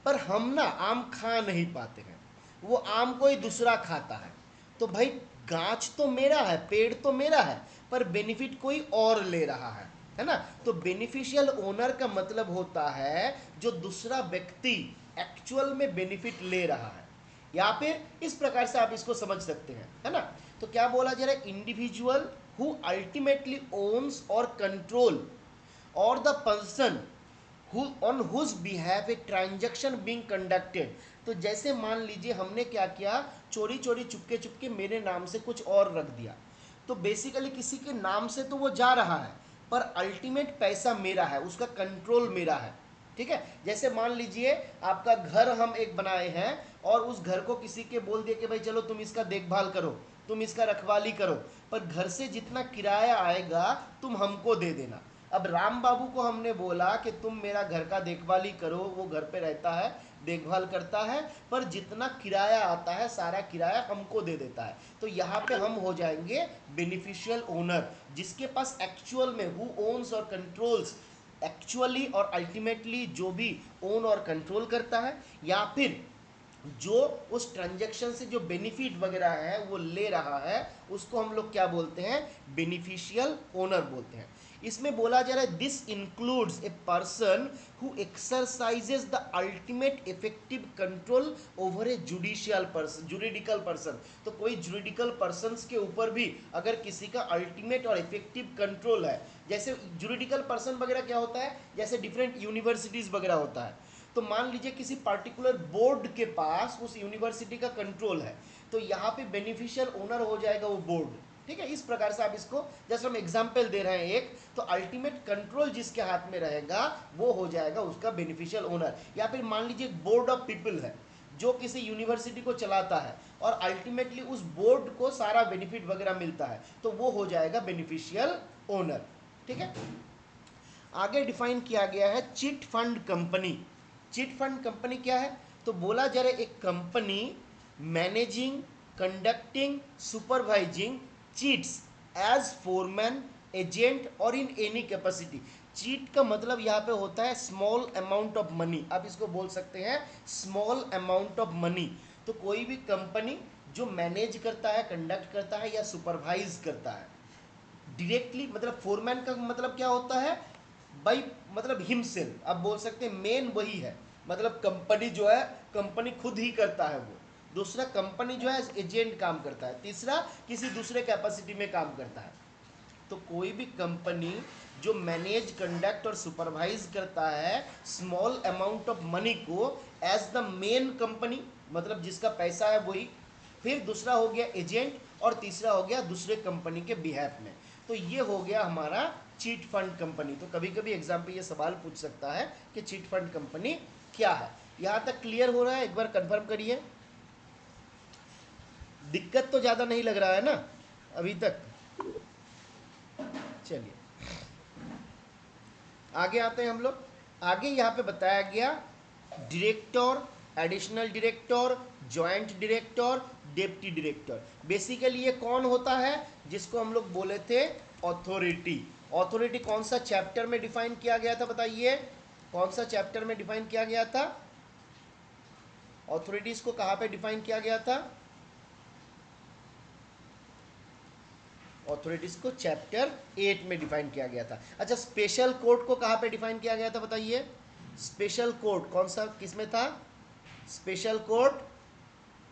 पर हम ना आम खा नहीं पाते हैं, वो आम कोई दूसरा खाता है। तो भाई गाछ तो मेरा है, पेड़ तो मेरा है, पर बेनिफिट कोई और ले रहा है ना। तो बेनिफिशियल ओनर का मतलब होता है जो दूसरा व्यक्ति एक्चुअल में बेनिफिट ले रहा है। या फिर इस प्रकार से आप इसको समझ सकते हैं, है ना। तो क्या बोला जा रहा है, इंडिविजुअल हु अल्टीमेटली ओन्स और कंट्रोल और the person on whose behalf a transaction being conducted. तो जैसे मान लीजिए हमने क्या किया, चोरी चोरी चुपके चुपके मेरे नाम से कुछ और रख दिया, तो बेसिकली किसी के नाम से तो वो जा रहा है, पर अल्टीमेट पैसा मेरा है, उसका कंट्रोल मेरा है, ठीक है। जैसे मान लीजिए आपका घर हम एक बनाए हैं और उस घर को किसी के बोल दिया कि भाई चलो तुम इसका देखभाल करो, तुम इसका रखवाली करो, पर घर से जितना किराया आएगा तुम हमको दे देना। अब राम बाबू को हमने बोला कि तुम मेरा घर का देखभाली करो, वो घर पे रहता है, देखभाल करता है, पर जितना किराया आता है सारा किराया हमको दे देता है। तो यहाँ पे हम हो जाएंगे बेनिफिशियल ओनर, जिसके पास एक्चुअल में हु ओन्स और कंट्रोल्स, एक्चुअली और अल्टीमेटली जो भी ओन और कंट्रोल करता है, या फिर जो उस ट्रांजैक्शन से जो बेनिफिट वगैरह है वो ले रहा है, उसको हम लोग क्या बोलते हैं, बेनिफिशियल ओनर बोलते हैं। इसमें बोला जा रहा है this includes a person who exercises the ultimate effective control over a judicial person, juridical person. तो कोई जुरिडिकल पर्सन के ऊपर भी अगर किसी का अल्टीमेट और इफेक्टिव कंट्रोल है, जैसे जुरिडिकल पर्सन वगैरह क्या होता है, जैसे डिफरेंट यूनिवर्सिटीज वगैरह होता है, तो मान लीजिए किसी पार्टिकुलर बोर्ड के पास उस यूनिवर्सिटी का कंट्रोल है, तो यहाँ पे बेनिफिशियल ओनर हो जाएगा वो बोर्ड, ठीक है। इस प्रकार से आप इसको, जैसे हम एग्जाम्पल दे रहे हैं एक, तो अल्टीमेट कंट्रोल जिसके हाथ में रहेगा वो हो जाएगा उसका बेनिफिशियल ओनर। या फिर मान लीजिए बोर्ड ऑफ पीपल है जो किसी यूनिवर्सिटी को चलाता है और अल्टीमेटली उस बोर्ड को सारा बेनिफिट वगैरह मिलता है, तो वो हो जाएगा बेनिफिशियल ओनर, ठीक है। आगे डिफाइन किया गया है chit fund company. Chit fund company क्या है, तो बोला जा रहा है एक company managing, conducting, supervising chits as foreman, agent or in any capacity. Cheat का मतलब यहाँ पे होता है स्मॉल अमाउंट ऑफ मनी, आप इसको बोल सकते हैं स्मॉल अमाउंट ऑफ मनी। तो कोई भी कंपनी जो मैनेज करता है, कंडक्ट करता है या सुपरवाइज करता है डायरेक्टली, मतलब फोरमैन का मतलब क्या होता है भाई, मतलब हिमसेल्फ, आप बोल सकते हैं मेन वही है, मतलब कंपनी जो है कंपनी खुद ही करता है वो। दूसरा कंपनी जो है एजेंट काम करता है, तीसरा किसी दूसरे कैपेसिटी में काम करता है। तो कोई भी कंपनी जो मैनेज, कंडक्ट और सुपरवाइज करता है स्मॉल अमाउंट ऑफ मनी को एज द मेन कंपनी, मतलब जिसका पैसा है वही, फिर दूसरा हो गया एजेंट और तीसरा हो गया दूसरे कंपनी के बिहाफ में। तो ये हो गया हमारा चीट फंड कंपनी। तो कभी कभी एग्जाम पे ये सवाल पूछ सकता है कि चीट फंड कंपनी क्या है। यहाँ तक क्लियर हो रहा है, एक बार कंफर्म करिए। दिक्कत तो ज़्यादा नहीं लग रहा है ना अभी तक। चलिए आगे आते हैं हम लोग। आगे यहाँ पे बताया गया director, additional director, joint director, deputy director. Basically ये कौन होता है, जिसको हम लोग बोले थे अथॉरिटी। अथॉरिटी कौन सा चैप्टर में डिफाइन किया गया था, बताइए कौन सा चैप्टर में डिफाइन किया गया था। अथॉरिटीज को कहाँ पे डिफाइन किया गया था, अथॉरिटीज को चैप्टर 8 में डिफाइन किया गया था। अच्छा, स्पेशल कोर्ट को कहाँ पे डिफाइन किया गया था, बताइए। स्पेशल कोर्ट कौन सा, किस में था, स्पेशल कोर्ट,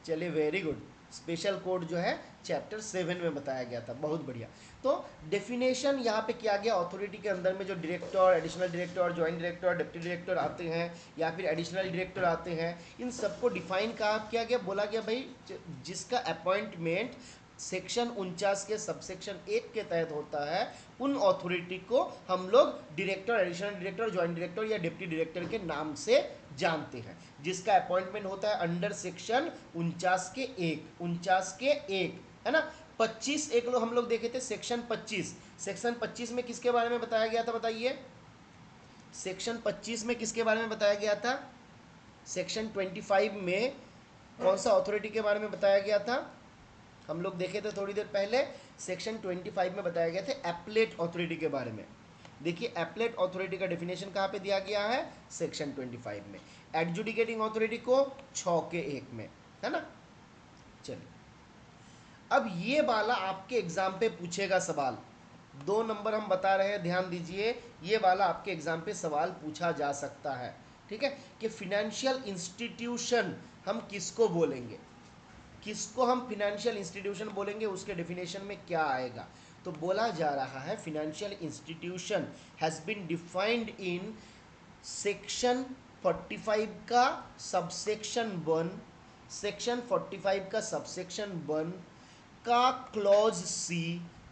चलिए वेरी गुड, स्पेशल कोर्ट जो है चैप्टर 7 में बताया गया था, बहुत बढ़िया। तो डेफिनेशन यहाँ पे किया गया अथॉरिटी के अंदर में जो director, additional director, joint director, deputy director आते हैं या फिर एडिशनल डायरेक्टर आते हैं, इन सबको डिफाइन कहा किया गया, बोला गया भाई जिसका अपॉइंटमेंट सेक्शन 49 के सबसेक्शन 1 के तहत होता है, उन अथॉरिटी को हम लोग director, additional director, joint director या डिप्टी डायरेक्टर के नाम से जानते हैं, जिसका अपॉइंटमेंट होता है अंडर सेक्शन 49 के 1 है ना। 25 एक लोग हम लोग देखे थे सेक्शन 25। सेक्शन 25 में किसके बारे में बताया गया था, बताइए। सेक्शन 25 में किसके बारे में बताया गया था, सेक्शन 25 में कौन सा अथॉरिटी के बारे में बताया गया था, हम लोग देखे थे थोड़ी देर पहले। सेक्शन 25 में बताया गया था एप्लेट अथॉरिटी के बारे में। देखिए एप्लेट अथॉरिटी का डेफिनेशन कहाँ पे दिया गया है, सेक्शन 25 में। एडजुडिकेटिंग अथॉरिटी को 6 के 1 में, है ना। चलिए अब ये वाला आपके एग्जाम पे पूछेगा सवाल, 2 नंबर हम बता रहे हैं, ध्यान दीजिए, ये वाला आपके एग्जाम पे सवाल पूछा जा सकता है, ठीक है, कि फिनेंशियल इंस्टीट्यूशन हम किसको बोलेंगे। किसको हम फिनेंशियल इंस्टीट्यूशन बोलेंगे, उसके डेफिनेशन में क्या आएगा। तो बोला जा रहा है financial institution has been defined in section 45 का सबसेक्शन 1, सेक्शन 45 का सबसेक्शन 1 का clause C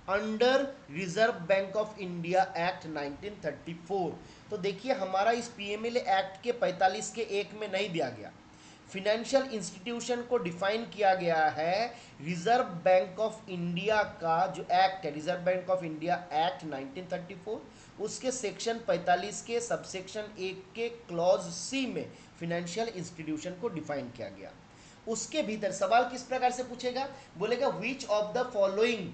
under Reserve Bank of India act 1934। तो देखिए हमारा इस पीएमएलए एक्ट के 45 के एक में नहीं दिया गया, फिनेंशियल इंस्टीट्यूशन को डिफाइन किया गया है रिजर्व बैंक ऑफ इंडिया का जो एक्ट है, reserve Bank of India act 1934, उसके सेक्शन 45 के सबसेक्शन 1 के क्लॉज सी में फिनेंशियल इंस्टीट्यूशन को डिफाइन किया गया। उसके भीतर सवाल किस प्रकार से पूछेगा, बोलेगा विच of the following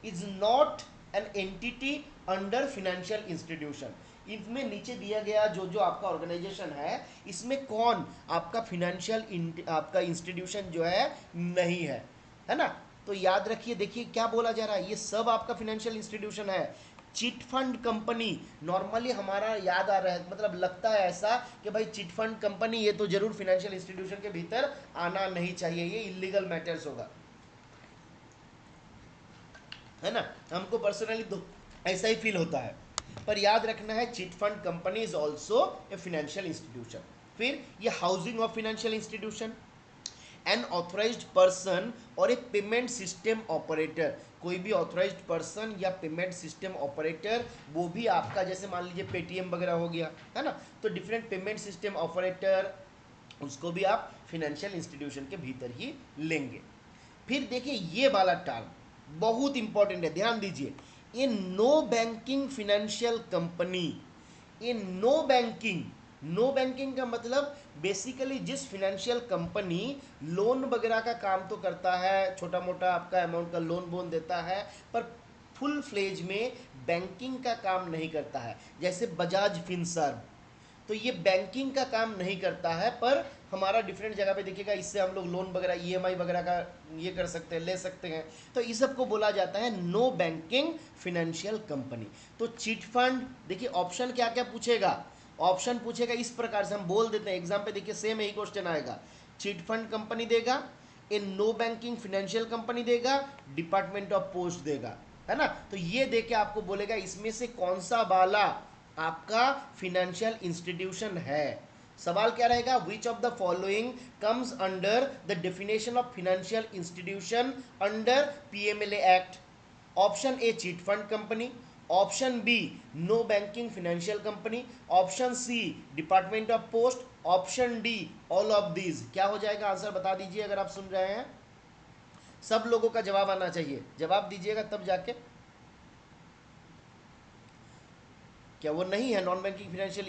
is not an entity under financial institution. इसमें नीचे दिया गया जो जो आपका ऑर्गेनाइजेशन है, इसमें कौन आपका फिनेंशियल आपका इंस्टीट्यूशन जो है नहीं है ना। तो याद रखिए, देखिए क्या बोला जा रहा है, ये सब आपका फिनेंशियल इंस्टीट्यूशन है। चिट फंड कंपनी नॉर्मली हमारा याद आ रहा है, मतलब लगता है ऐसा कि भाई चिट फंड कंपनी ये तो जरूर फिनेंशियल इंस्टीट्यूशन के भीतर आना नहीं चाहिए, ये इलीगल मैटर्स होगा, है ना। हमको पर्सनली तो ऐसा ही फील होता है, पर याद रखना है chit fund company is also a financial institution. फिर ये housing of financial institution, N authorised person और ए पेमेंट सिस्टम ऑपरेटर, कोई भी ऑथराइज्ड पर्सन या पेमेंट सिस्टम ऑपरेटर, वो भी आपका जैसे मान लीजिए पेटीएम वगैरह हो गया, है ना, तो डिफरेंट पेमेंट सिस्टम ऑपरेटर, उसको भी आप फिनेंशियल इंस्टीट्यूशन के भीतर ही लेंगे। फिर देखिए ये वाला टर्म बहुत इंपॉर्टेंट है, ध्यान दीजिए, in no banking financial company, in no banking, no banking का मतलब बेसिकली जिस फिनेंशियल कंपनी लोन वगैरह का काम तो करता है, छोटा मोटा आपका अमाउंट का लोन वोन देता है, पर फुल फ्लेज में बैंकिंग का काम नहीं करता है, जैसे बजाज फिनसर्व, तो ये बैंकिंग का काम नहीं करता है, पर हमारा डिफरेंट जगह पे देखिएगा, इससे हम लोग लोन वगैरह ईएमआई वगैरह का ये कर सकते हैं, ले सकते हैं, तो इस सब को बोला जाता है नो बैंकिंग फिनेंशियल कंपनी। तो चिट फंड देखिए ऑप्शन क्या क्या पूछेगा, ऑप्शन पूछेगा इस प्रकार से, हम बोल देते हैं एग्जाम पे, देखिए सेम यही क्वेश्चन आएगा, चिट फंड कंपनी देगा, in no banking financial company देगा, डिपार्टमेंट ऑफ पोस्ट देगा, है ना। तो ये देके आपको बोलेगा इसमें से कौन सा वाला आपका फिनेंशियल इंस्टीट्यूशन है। सवाल क्या रहेगा, which of the following comes under the definition of financial institution under PMLA act. Option A chit fund company, option B no banking financial company, option C department of post, option D all of these. क्या हो जाएगा answer बता दीजिए अगर आप सुन रहे हैं, सब लोगों का जवाब आना चाहिए, जवाब दीजिएगा तब जाके। क्या वो नहीं है नॉन बैंकिंग फिनेंशियल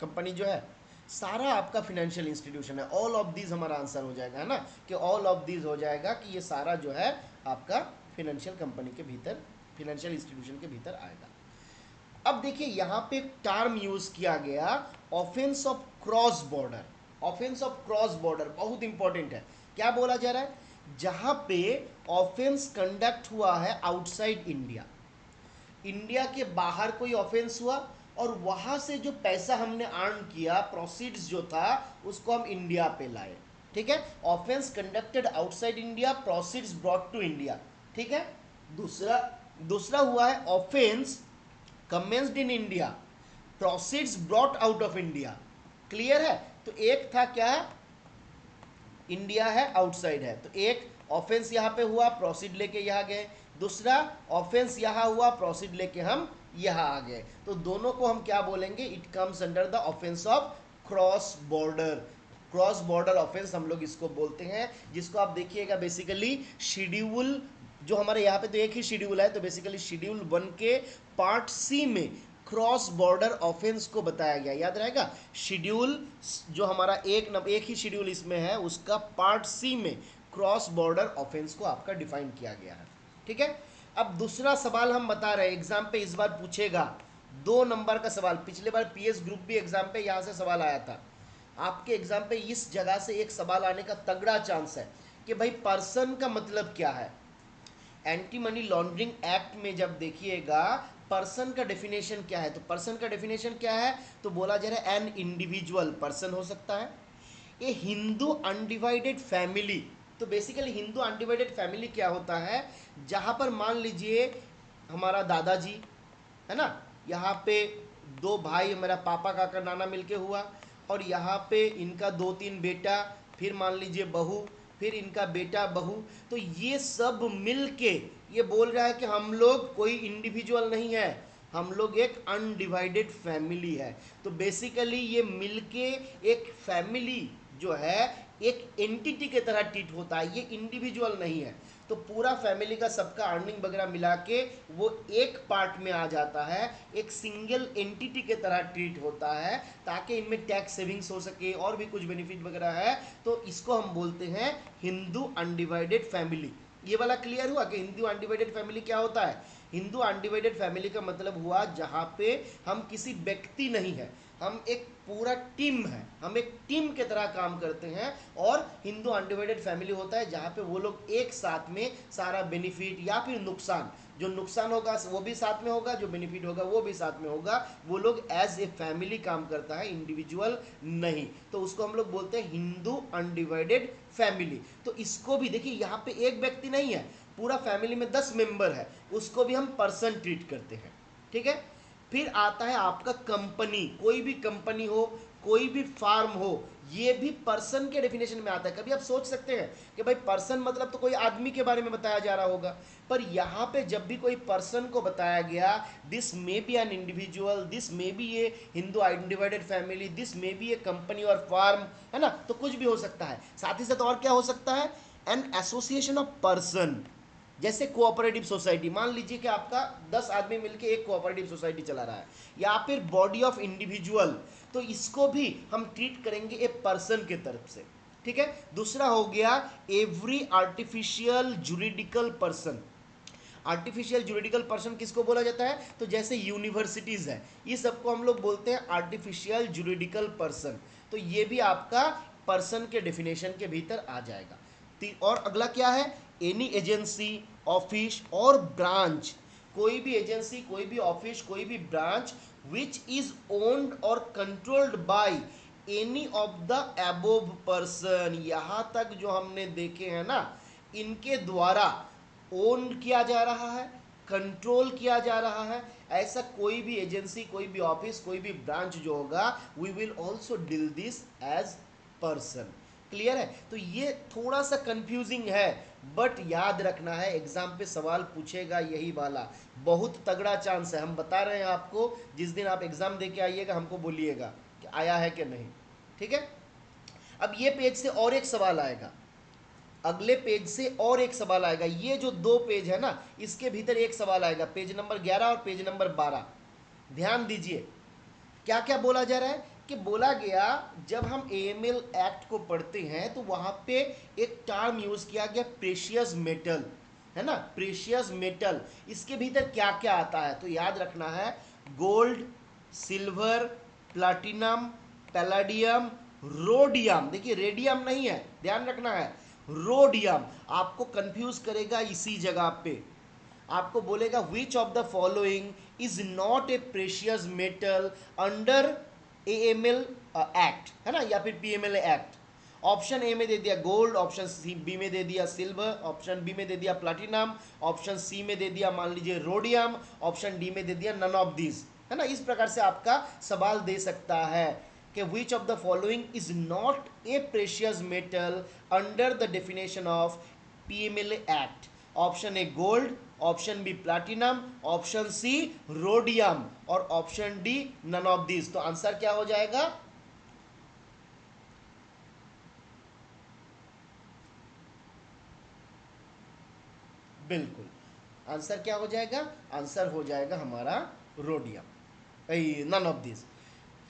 कंपनी जो है, सारा आपका फिनेंशियल इंस्टीट्यूशन है, ऑल ऑफ दीज हमारा आंसर हो जाएगा, है ना, कि ऑल ऑफ दीज हो जाएगा कि ये सारा जो है आपका फिनेंशियल कंपनी के भीतर, फिनेंशियल इंस्टीट्यूशन के भीतर आएगा। अब देखिए यहाँ पे एक टर्म यूज किया गया, offence of cross border, offence of cross border बहुत इंपॉर्टेंट है। क्या बोला जा रहा है, जहां पे ऑफेंस कंडक्ट हुआ है आउटसाइड इंडिया, इंडिया के बाहर कोई ऑफेंस हुआ और वहां से जो पैसा हमने अर्न किया, प्रोसीड्स जो था, उसको हम इंडिया पे लाए, ठीक है। Offence conducted outside India, proceeds brought to India, ठीक है। दूसरा दूसरा हुआ है offence commenced in India, proceeds brought out of India, clear है। तो एक था क्या, इंडिया है आउटसाइड है, तो एक ऑफेंस यहाँ पे हुआ, प्रोसीड लेके यहाँ गए, दूसरा ऑफेंस यहाँ हुआ, प्रोसीड लेके हम यहाँ आ गए, तो दोनों को हम क्या बोलेंगे, it comes under the offence of cross border, cross border offence हम लोग इसको बोलते हैं, जिसको आप देखिएगा बेसिकली शेड्यूल, जो हमारे यहाँ पे तो एक ही शेड्यूल है, तो बेसिकली शेड्यूल 1 के पार्ट सी में क्रॉस बॉर्डर ऑफेंस को बताया गया, याद रहेगा, शेड्यूल जो हमारा एक ही शेड्यूल इसमें है, उसका पार्ट सी में क्रॉस बॉर्डर ऑफेंस को आपका डिफाइन किया गया है, ठीक है। अब दूसरा सवाल हम बता रहे हैं, एग्जाम पे इस बार पूछेगा 2 नंबर का सवाल, पिछले बार पीएस ग्रुप भी एग्जाम पे यहाँ से सवाल आया था, आपके एग्जाम पे इस जगह से एक सवाल आने का तगड़ा चांस है कि भाई पर्सन का मतलब क्या है। एंटी मनी लॉन्ड्रिंग एक्ट में जब देखिएगा पर्सन का डेफिनेशन क्या है, तो पर्सन का डेफिनेशन क्या है, तो बोला जा रहा है एन इंडिविजुअल पर्सन हो सकता है, ए हिंदू अनडिवाइडेड फैमिली। तो बेसिकली हिंदू अनडिवाइडेड फैमिली क्या होता है, जहाँ पर मान लीजिए हमारा दादाजी है ना, यहाँ पे दो भाई, मेरा पापा काका नाना मिलके हुआ, और यहाँ पे इनका दो तीन बेटा, फिर मान लीजिए बहू, फिर इनका बेटा बहू। तो ये सब मिलके ये बोल रहा है कि हम लोग कोई इंडिविजुअल नहीं है, हम लोग एक अनडिवाइडेड फैमिली है। तो बेसिकली ये मिलके एक फैमिली जो है एक एंटिटी के तरह ट्रीट होता है, ये इंडिविजुअल नहीं है। तो पूरा फैमिली का सबका अर्निंग वगैरह मिला के वो एक पार्ट में आ जाता है, एक सिंगल एंटिटी के तरह ट्रीट होता है, ताकि इनमें टैक्स सेविंग्स हो सके और भी कुछ बेनिफिट वगैरह है। तो इसको हम बोलते हैं हिंदू अनडिवाइडेड फैमिली। ये वाला क्लियर हुआ कि हिंदू अनडिवाइडेड फैमिली क्या होता है। हिंदू अनडिवाइडेड फैमिली का मतलब हुआ जहाँ पे हम किसी व्यक्ति नहीं है, हम एक पूरा टीम है, हम एक टीम के तरह काम करते हैं। और हिंदू अनडिवाइडेड फैमिली होता है जहाँ पे वो लोग एक साथ में सारा बेनिफिट या फिर नुकसान, जो नुकसान होगा वो भी साथ में होगा, जो बेनिफिट होगा वो भी साथ में होगा। वो लोग एज ए फैमिली काम करता है, इंडिविजुअल नहीं। तो उसको हम लोग बोलते हैं हिंदू अनडिवाइडेड फैमिली। तो इसको भी देखिए, यहाँ पे एक व्यक्ति नहीं है, पूरा फैमिली में 10 मेंबर है, उसको भी हम पर्सन ट्रीट करते हैं। ठीक है। फिर आता है आपका कंपनी, कोई भी कंपनी हो, कोई भी फार्म हो, ये भी पर्सन के डेफिनेशन में आता है। कभी आप सोच सकते हैं कि भाई पर्सन मतलब तो कोई आदमी के बारे में बताया जा रहा होगा, पर यहाँ पे जब भी कोई पर्सन को बताया गया, this may be an individual, this may be A Hindu undivided family, this may be A company और फार्म, है ना। तो कुछ भी हो सकता है। साथ ही साथ और क्या हो सकता है, एन एसोसिएशन ऑफ पर्सन, जैसे कोऑपरेटिव सोसाइटी। मान लीजिए कि आपका 10 आदमी मिलकर एक कोऑपरेटिव सोसाइटी चला रहा है, या फिर बॉडी ऑफ इंडिविजुअल, तो इसको भी हम ट्रीट करेंगे एक पर्सन के तरफ से। ठीक है। दूसरा हो गया every artificial juridical person. Artificial juridical person किसको बोला जाता है, तो जैसे यूनिवर्सिटीज है, ये सबको हम लोग बोलते हैं आर्टिफिशियल जुरिडिकल पर्सन। तो ये भी आपका पर्सन के डेफिनेशन के भीतर आ जाएगा। और अगला क्या है, एनी एजेंसी, ऑफिस और ब्रांच, कोई भी एजेंसी, कोई भी ऑफिस, कोई भी ब्रांच विच इज ओन्ड और controlled by any of the above person. यहां तक जो हमने देखे हैं ना, इनके द्वारा ओन किया जा रहा है, कंट्रोल किया जा रहा है, ऐसा कोई भी एजेंसी, कोई भी ऑफिस, कोई भी ब्रांच जो होगा, we will also deal this as person. Clear है। तो ये थोड़ा सा कंफ्यूजिंग है, बट याद रखना है, एग्जाम पे सवाल पूछेगा यही वाला, बहुत तगड़ा चांस है। हम बता रहे हैं आपको, जिस दिन आप एग्जाम दे के आइएगा हमको बोलिएगा कि आया है कि नहीं। ठीक है। अब ये पेज से और एक सवाल आएगा, अगले पेज से और एक सवाल आएगा। ये जो दो पेज है ना, इसके भीतर एक सवाल आएगा, पेज नंबर 11 और पेज नंबर 12। ध्यान दीजिए क्या क्या बोला जा रहा है, कि बोला गया जब हम एएमएल एक्ट को पढ़ते हैं तो वहां पे एक टर्म यूज किया गया, प्रेशियस मेटल, है ना, प्रेशियस मेटल। इसके भीतर क्या क्या आता है, तो याद रखना है, gold, silver, platinum, palladium, rhodium. देखिए रेडियम नहीं है, ध्यान रखना है, रोडियम। आपको कंफ्यूज करेगा इसी जगह पे, आपको बोलेगा विच of the following is not a precious metal under AML act, है ना, या फिर पीएमएल एक्ट। ऑप्शन ए में दे दिया गोल्ड, ऑप्शन सी बी में दे दिया सिल्वर, ऑप्शन बी में दे दिया प्लैटिनम, ऑप्शन सी में दे दिया मान लीजिए रोडियम, ऑप्शन डी में दे दिया नन ऑफ दिस, है ना। इस प्रकार से आपका सवाल दे सकता है कि which of the following is not a precious metal under the definition of PML act. Option A gold, option B platinum, option C rhodium, और option D none of this. तो आंसर क्या हो जाएगा, बिल्कुल आंसर क्या हो जाएगा, answer हो जाएगा हमारा रोडियम, नन ऑफ दिस,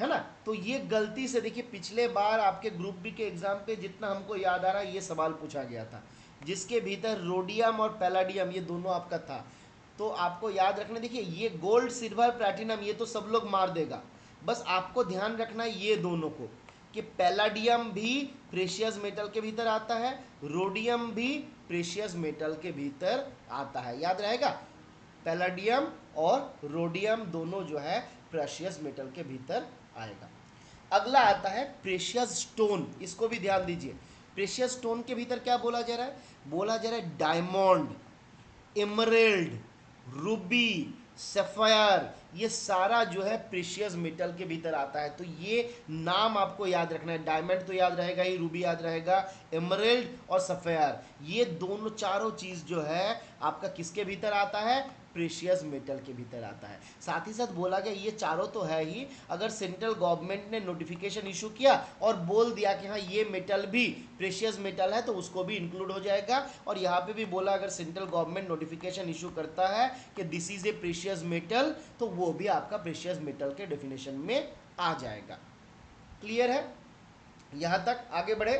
है ना। तो ये गलती से देखिए, पिछले बार आपके ग्रुप बी के एग्जाम पे जितना हमको याद आ रहा है, ये सवाल पूछा गया था जिसके भीतर रोडियम और पैलाडियम ये दोनों आपका था। तो आपको याद रखना, देखिए ये गोल्ड, सिल्वर, प्लैटिनम ये तो सब लोग मार देगा, बस आपको ध्यान रखना है ये दोनों को, कि पैलाडियम भी प्रेशियस मेटल के भीतर आता है, रोडियम भी प्रेशियस मेटल के भीतर आता है। याद रहेगा, पैलाडियम और रोडियम दोनों जो है प्रेशियस मेटल के भीतर आएगा। अगला आता है प्रेशियस स्टोन, इसको भी ध्यान दीजिए। प्रेशियस स्टोन के भीतर क्या बोला जा रहा है? बोला जा रहा है डायमंड, एमरेल्ड, रूबी, सफायर, ये सारा जो है प्रेशियस मेटल के भीतर आता है। तो ये नाम आपको याद रखना है। डायमंड तो याद रहेगा ही, रूबी याद रहेगा, एमरेल्ड और सफायर, ये दोनों चारों चीज जो है आपका किसके भीतर आता है? प्रेशियस मेटल के भीतर आता है। साथ ही साथ बोला गया ये चारों तो है ही, अगर सेंट्रल गवर्नमेंट ने नोटिफिकेशन इशू किया और बोल दिया कि हाँ ये मेटल भी प्रेशियस मेटल है तो उसको भी इंक्लूड हो जाएगा। और यहाँ पे भी बोला अगर सेंट्रल गवर्नमेंट नोटिफिकेशन इशू करता है कि this is a precious metal, तो वो भी आपका प्रेशियस मेटल के डेफिनेशन में आ जाएगा। क्लियर है? यहां तक आगे बढ़े?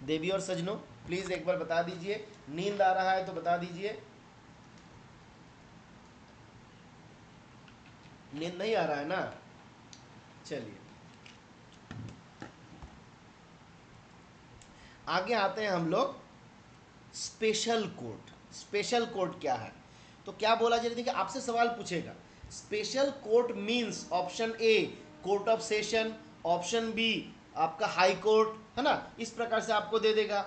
देवी और सजनों प्लीज एक बार बता दीजिए, नींद आ रहा है तो बता दीजिए। नींद नहीं आ रहा है ना? चलिए आगे आते हैं हम लोग स्पेशल कोर्ट। स्पेशल कोर्ट क्या है? तो क्या बोला जा रहा है कि आपसे सवाल पूछेगा, special court means option A court of session, option B आपका हाई कोर्ट, है ना, इस प्रकार से आपको दे देगा।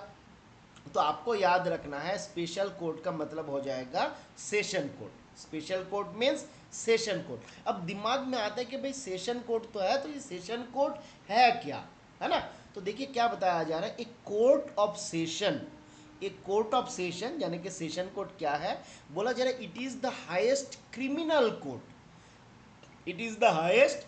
तो आपको याद रखना है स्पेशल कोर्ट का मतलब हो जाएगा session court. Special court means session court. अब दिमाग में आता है कि भाई सेशन कोर्ट तो है, तो ये सेशन कोर्ट है क्या, है ना? तो देखिए क्या बताया जा रहा है, एक कोर्ट ऑफ सेशन, एक कोर्ट ऑफ सेशन यानी कि सेशन कोर्ट क्या है? बोला जा रहा है it is the highest criminal court, it is the highest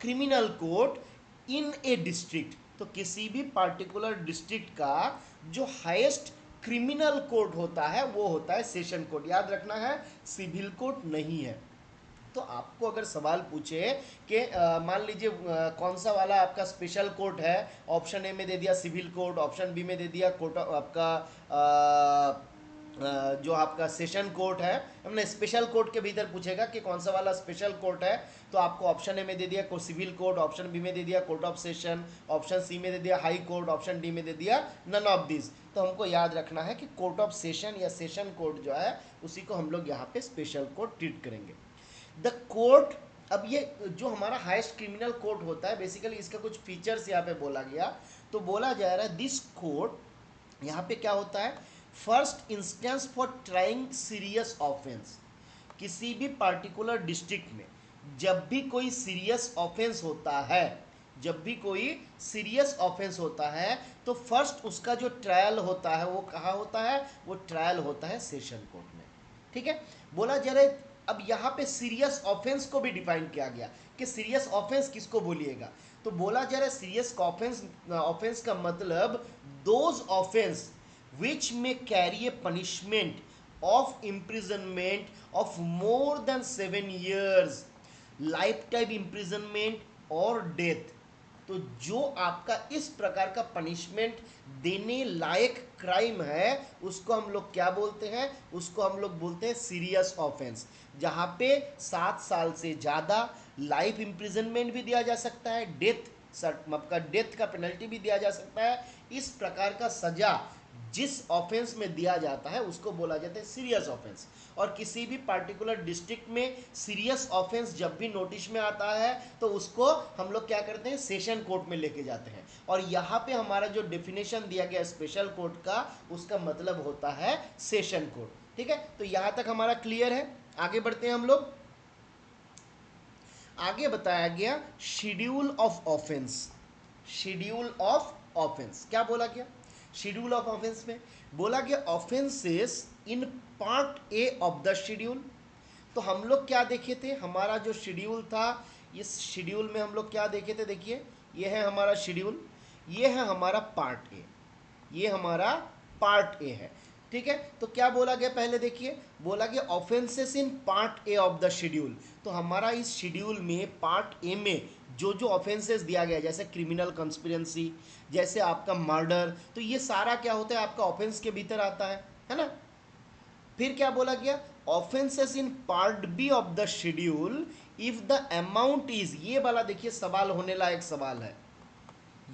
criminal court in A district. तो किसी भी पार्टिकुलर डिस्ट्रिक्ट का जो हाईएस्ट क्रिमिनल कोर्ट होता है वो होता है सेशन कोर्ट। याद रखना है सिविल कोर्ट नहीं है। तो आपको अगर सवाल पूछे कि मान लीजिए कौन सा वाला आपका स्पेशल कोर्ट है, ऑप्शन ए में दे दिया सिविल कोर्ट, ऑप्शन बी में दे दिया कोर्ट आपका जो आपका सेशन कोर्ट है, हमने स्पेशल कोर्ट के भीतर पूछेगा कि कौन सा वाला स्पेशल कोर्ट है, तो आपको ऑप्शन ए में दे दिया सिविल कोर्ट, ऑप्शन बी में दे दिया court of session, option C में दे दिया हाई कोर्ट, ऑप्शन डी में दे दिया नन ऑफ दिस। तो हमको याद रखना है कि कोर्ट ऑफ सेशन या सेशन कोर्ट जो है उसी को हम लोग यहाँ पे स्पेशल कोर्ट ट्रीट करेंगे। द कोर्ट, अब ये जो हमारा हाईएस्ट क्रिमिनल कोर्ट होता है बेसिकली इसका कुछ फीचर्स यहाँ पे बोला गया। तो बोला जा रहा है दिस कोर्ट, यहाँ पे क्या होता है, first instance for trying serious offence. किसी भी पार्टिकुलर डिस्ट्रिक्ट में जब भी कोई सीरियस ऑफेंस होता है, जब भी कोई सीरियस ऑफेंस होता है तो फर्स्ट उसका जो ट्रायल होता है वो कहाँ होता है? वो ट्रायल होता है सेशन कोर्ट में। ठीक है, बोला जा रहा है अब यहाँ पे सीरियस ऑफेंस को भी डिफाइन किया गया कि सीरियस ऑफेंस किसको बोलिएगा। तो बोला जा रहा है सीरियस ऑफेंस, ऑफेंस का मतलब दोज ऑफेंस विच में carry A punishment of imprisonment of more than 7 years, life time imprisonment और डेथ। तो जो आपका इस प्रकार का पनिशमेंट देने लायक क्राइम है उसको हम लोग क्या बोलते हैं? उसको हम लोग बोलते हैं सीरियस ऑफेंस, जहां पे 7 साल से ज़्यादा लाइफ इम्प्रिजनमेंट भी दिया जा सकता है, डेथ आपका डेथ का पेनल्टी भी दिया जा सकता है। इस प्रकार का सजा जिस ऑफेंस में दिया जाता है उसको बोला जाता है सीरियस ऑफेंस। और किसी भी पार्टिकुलर डिस्ट्रिक्ट में सीरियस ऑफेंस जब भी नोटिस में आता है तो उसको हम लोग क्या करते हैं? सेशन कोर्ट में लेके जाते हैं। और यहाँ पे हमारा जो डेफिनेशन दिया गया स्पेशल कोर्ट का, उसका मतलब होता है सेशन कोर्ट। ठीक है, तो यहाँ तक हमारा क्लियर है। आगे बढ़ते हैं हम लोग। आगे बताया गया schedule of offence. Schedule of offence क्या बोला गया? शेड्यूल ऑफ ऑफेंस में बोला गया offences in part A of the schedule. तो हम लोग क्या देखे थे? हमारा जो शेड्यूल था, इस शेड्यूल में हम लोग क्या देखे थे? देखिए ये है हमारा शेड्यूल, ये है हमारा पार्ट ए, ये हमारा पार्ट ए है। ठीक है, तो क्या बोला गया पहले देखिए, बोला गया offences in part A of the schedule. तो हमारा इस शेड्यूल में पार्ट ए में जो जो ऑफेंसेस दिया गया, जैसे क्रिमिनल कंस्पिरेंसी, जैसे आपका मर्डर, तो ये सारा क्या होता है? आपका ऑफेंस के भीतर आता है ना। फिर क्या बोला गया? Offences in part B of the schedule if the amount is, ये वाला देखिए सवाल होने लायक सवाल है,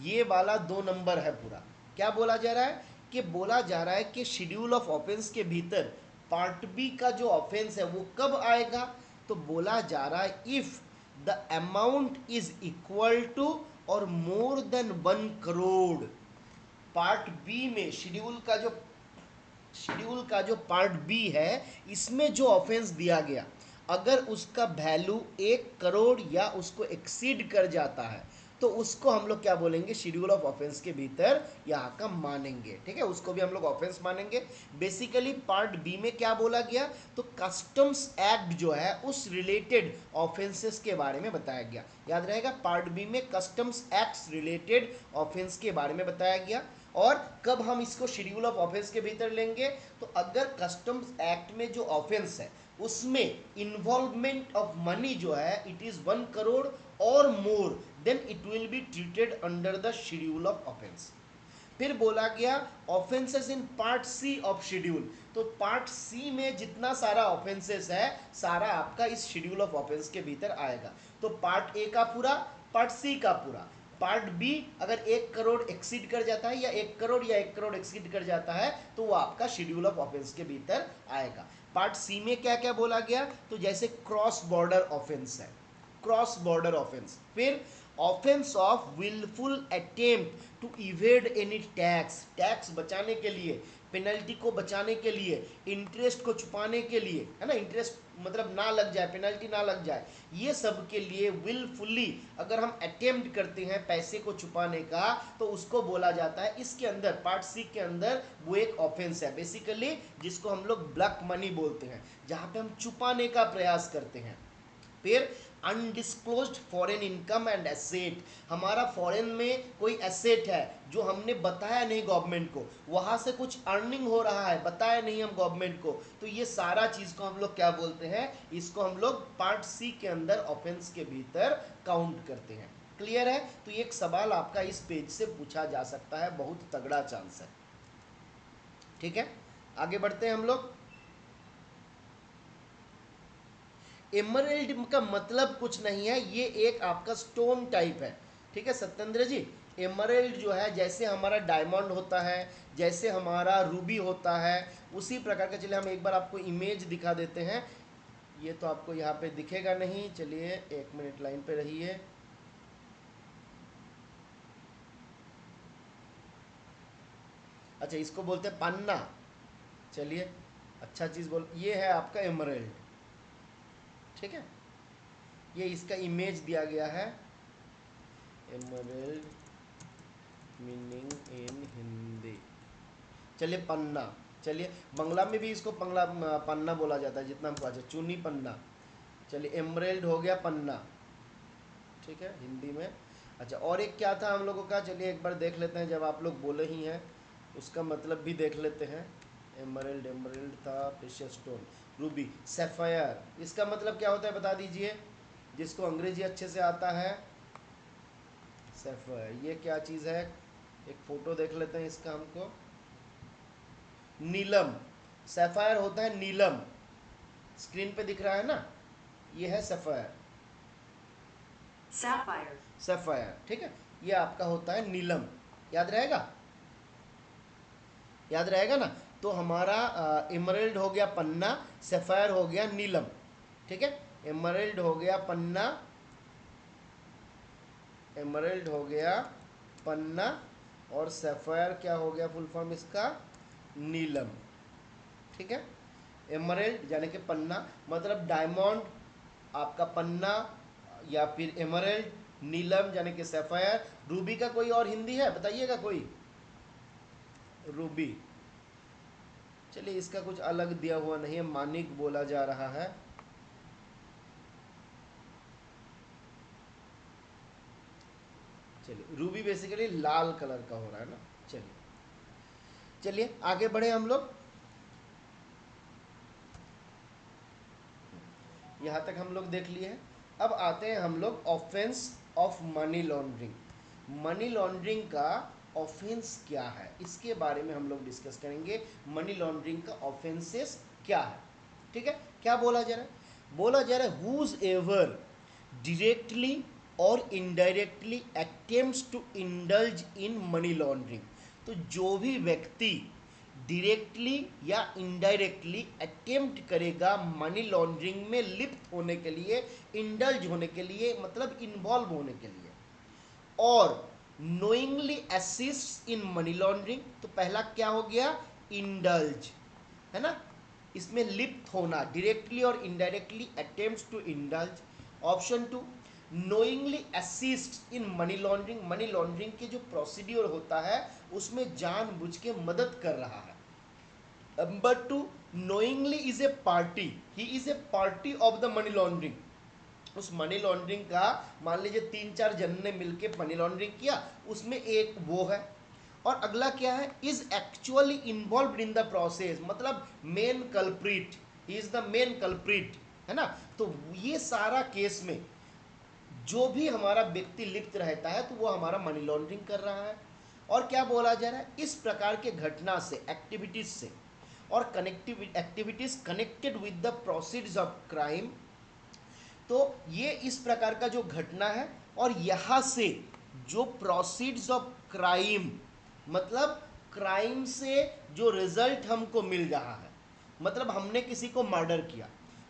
ये वाला 2 नंबर है पूरा। क्या बोला जा रहा है? कि बोला जा रहा है कि शेड्यूल ऑफ ऑफेंस के भीतर पार्ट बी का जो ऑफेंस है वो कब आएगा? तो बोला जा रहा है if the amount is equal to और more than 1 crore. Part B में शेड्यूल का जो पार्ट बी है, इसमें जो ऑफेंस दिया गया, अगर उसका वैल्यू 1 करोड़ या उसको एक्सीड कर जाता है तो उसको हम लोग क्या बोलेंगे, शेड्यूल ऑफ ऑफेंस के भीतर यहाँ का मानेंगे। ठीक है, उसको भी हम लोग ऑफेंस मानेंगे। बेसिकली पार्ट बी में क्या बोला गया, तो कस्टम्स एक्ट जो है उस रिलेटेड ऑफेंसेस के बारे में बताया गया। याद रहेगा, पार्ट बी में कस्टम्स एक्ट रिलेटेड ऑफेंस के बारे में बताया गया। और कब हम इसको शेड्यूल ऑफ ऑफेंस के भीतर लेंगे, तो अगर कस्टम्स एक्ट में जो ऑफेंस है उसमें इन्वॉल्वमेंट ऑफ मनी जो है इट इज 1 करोड़ और more, then it will be treated under the schedule of offence. फिर बोला गया offences in part C of schedule, तो पार्ट सी में जितना सारा ऑफेंसेस है सारा आपका इस शेड्यूल ऑफ ऑफेंस के भीतर आएगा। तो पार्ट ए का पूरा, पार्ट सी का पूरा। पार्ट बी अगर 1 करोड़ एक्सीड कर जाता है या 1 करोड़ या 1 करोड़ एक्सीड कर जाता है तो वो आपका शेड्यूल ऑफ ऑफेंस के भीतर आएगा। पार्ट सी में क्या क्या बोला गया, तो जैसे क्रॉस बॉर्डर ऑफेंस है, क्रॉस बॉर्डर ऑफेंस। फिर offence of wilful attempt to evade any tax, tax बचाने के लिए, पेनल्टी को बचाने के लिए, इंटरेस्ट को छुपाने के लिए, है ना, इंटरेस्ट मतलब ना लग जाए, पेनल्टी ना लग जाए, ये सब के लिए विलफुली अगर हम अटेम्प्ट करते हैं पैसे को छुपाने का तो उसको बोला जाता है, इसके अंदर पार्ट सी के अंदर वो एक ऑफेंस है बेसिकली, जिसको हम लोग ब्लैक मनी बोलते हैं, जहां पे हम छुपाने का प्रयास करते हैं। फिर undisclosed foreign income and asset, हमारा फॉरेन में कोई एसेट है जो हमने बताया नहीं गवर्नमेंट को, वहां से कुछ अर्निंग हो रहा है बताया नहीं हम गवर्नमेंट को, तो ये सारा चीज को हम लोग क्या बोलते हैं, इसको हम लोग पार्ट सी के अंदर ऑफेंस के भीतर काउंट करते हैं। क्लियर है, तो एक सवाल आपका इस पेज से पूछा जा सकता है, बहुत तगड़ा चांस है। ठीक है, आगे बढ़ते हैं हम लोग। एमरल्ड का मतलब कुछ नहीं है, ये एक आपका स्टोन टाइप है। ठीक है सत्येंद्र जी, एमरल्ड जो है जैसे हमारा डायमंड होता है, जैसे हमारा रूबी होता है, उसी प्रकार का। चलिए हम एक बार आपको इमेज दिखा देते हैं, ये तो आपको यहाँ पे दिखेगा नहीं, चलिए 1 मिनट लाइन पे रहिए। अच्छा, इसको बोलते हैं पन्ना। चलिए अच्छा चीज़ बोल, ये है आपका एमरल्ड। ठीक है, ये इसका इमेज दिया गया है, एमरल्ड मीनिंग इन हिंदी। चलिए पन्ना, चलिए बंगला में भी इसको पन्ना बोला जाता है जितना हमको अच्छा, चुनी पन्ना। चलिए एमरल्ड हो गया पन्ना, ठीक है हिंदी में। अच्छा, और एक क्या था हम लोगों का, चलिए एक बार देख लेते हैं, जब आप लोग बोले ही हैं उसका मतलब भी देख लेते हैं। एमरल्ड, एमरल्ड था प्रेशियस स्टोन। रूबी, सैफायर, इसका मतलब क्या होता है बता दीजिए, जिसको अंग्रेजी अच्छे से आता है। सैफायर ये क्या चीज़ है, एक फ़ोटो देख लेते हैं इसका हमको। नीलम, सैफायर होता है नीलम, स्क्रीन पे दिख रहा है ना, ये है सैफायर, सैफायर, सैफायर। ठीक है, ये आपका होता है नीलम, याद रहेगा, याद रहेगा ना। तो हमारा एमरल्ड हो गया पन्ना, सैफायर हो गया नीलम। ठीक है, एमरल्ड हो गया पन्ना, एमरल्ड हो गया पन्ना, और सैफायर क्या हो गया फुल फॉर्म इसका, नीलम। ठीक है, एमरल्ड यानी कि पन्ना मतलब डायमंड आपका पन्ना या फिर एमरल्ड, नीलम यानी कि सैफायर। रूबी का कोई और हिंदी है बताइएगा कोई, रूबी। चलिए इसका कुछ अलग दिया हुआ नहीं है, मानिक बोला जा रहा है। चलिए रूबी बेसिकली लाल कलर का हो रहा है ना। चलिए चलिए आगे बढ़े हम लोग, यहाँ तक हम लोग देख लिए हैं। अब आते हैं हम लोग offence of money laundering. Money laundering का ऑफेंस क्या है इसके बारे में हम लोग डिस्कस करेंगे। मनी लॉन्ड्रिंग का ऑफेंसेस क्या है, ठीक है। क्या बोला जा रहा है, बोला जा रहा है whoever directly or indirectly attempts to indulge in money laundering. तो जो भी व्यक्ति डायरेक्टली या इनडायरेक्टली अटेम्प्ट करेगा मनी लॉन्ड्रिंग में लिप्त होने के लिए, इंडल्ज होने के लिए, मतलब इन्वॉल्व होने के लिए, और knowingly assist in money laundering, तो पहला क्या हो गया, इंडल्ज, है ना, इसमें लिप्त होना, directly or indirectly attempts to indulge. Option two, knowingly assist in money laundering, money laundering के जो प्रोसीड्योर होता है उसमें जानबूझ के मदद कर रहा है। Number two, knowingly is a party, he is a party of the money laundering, उस मनी लॉन्ड्रिंग का मान लीजिए 3-4 जन ने मिलकर मनी लॉन्ड्रिंग किया, उसमें एक वो है। और अगला क्या है, is actually involve in the process, मतलब main culprit, he is the main culprit, है ना। तो ये सारा केस में जो भी हमारा व्यक्ति लिप्त रहता है तो वो हमारा मनी लॉन्ड्रिंग कर रहा है। और क्या बोला जा रहा है, इस प्रकार के घटना से, एक्टिविटीज से, और connective activities connected with the proceeds of crime, तो ये इस प्रकार का जो घटना है और यहाँ से जो प्रोसीड्स ऑफ क्राइम, मतलब क्राइम से जो रिजल्ट हमको मिल रहा है, मतलब हमने किसी को मर्डर किया,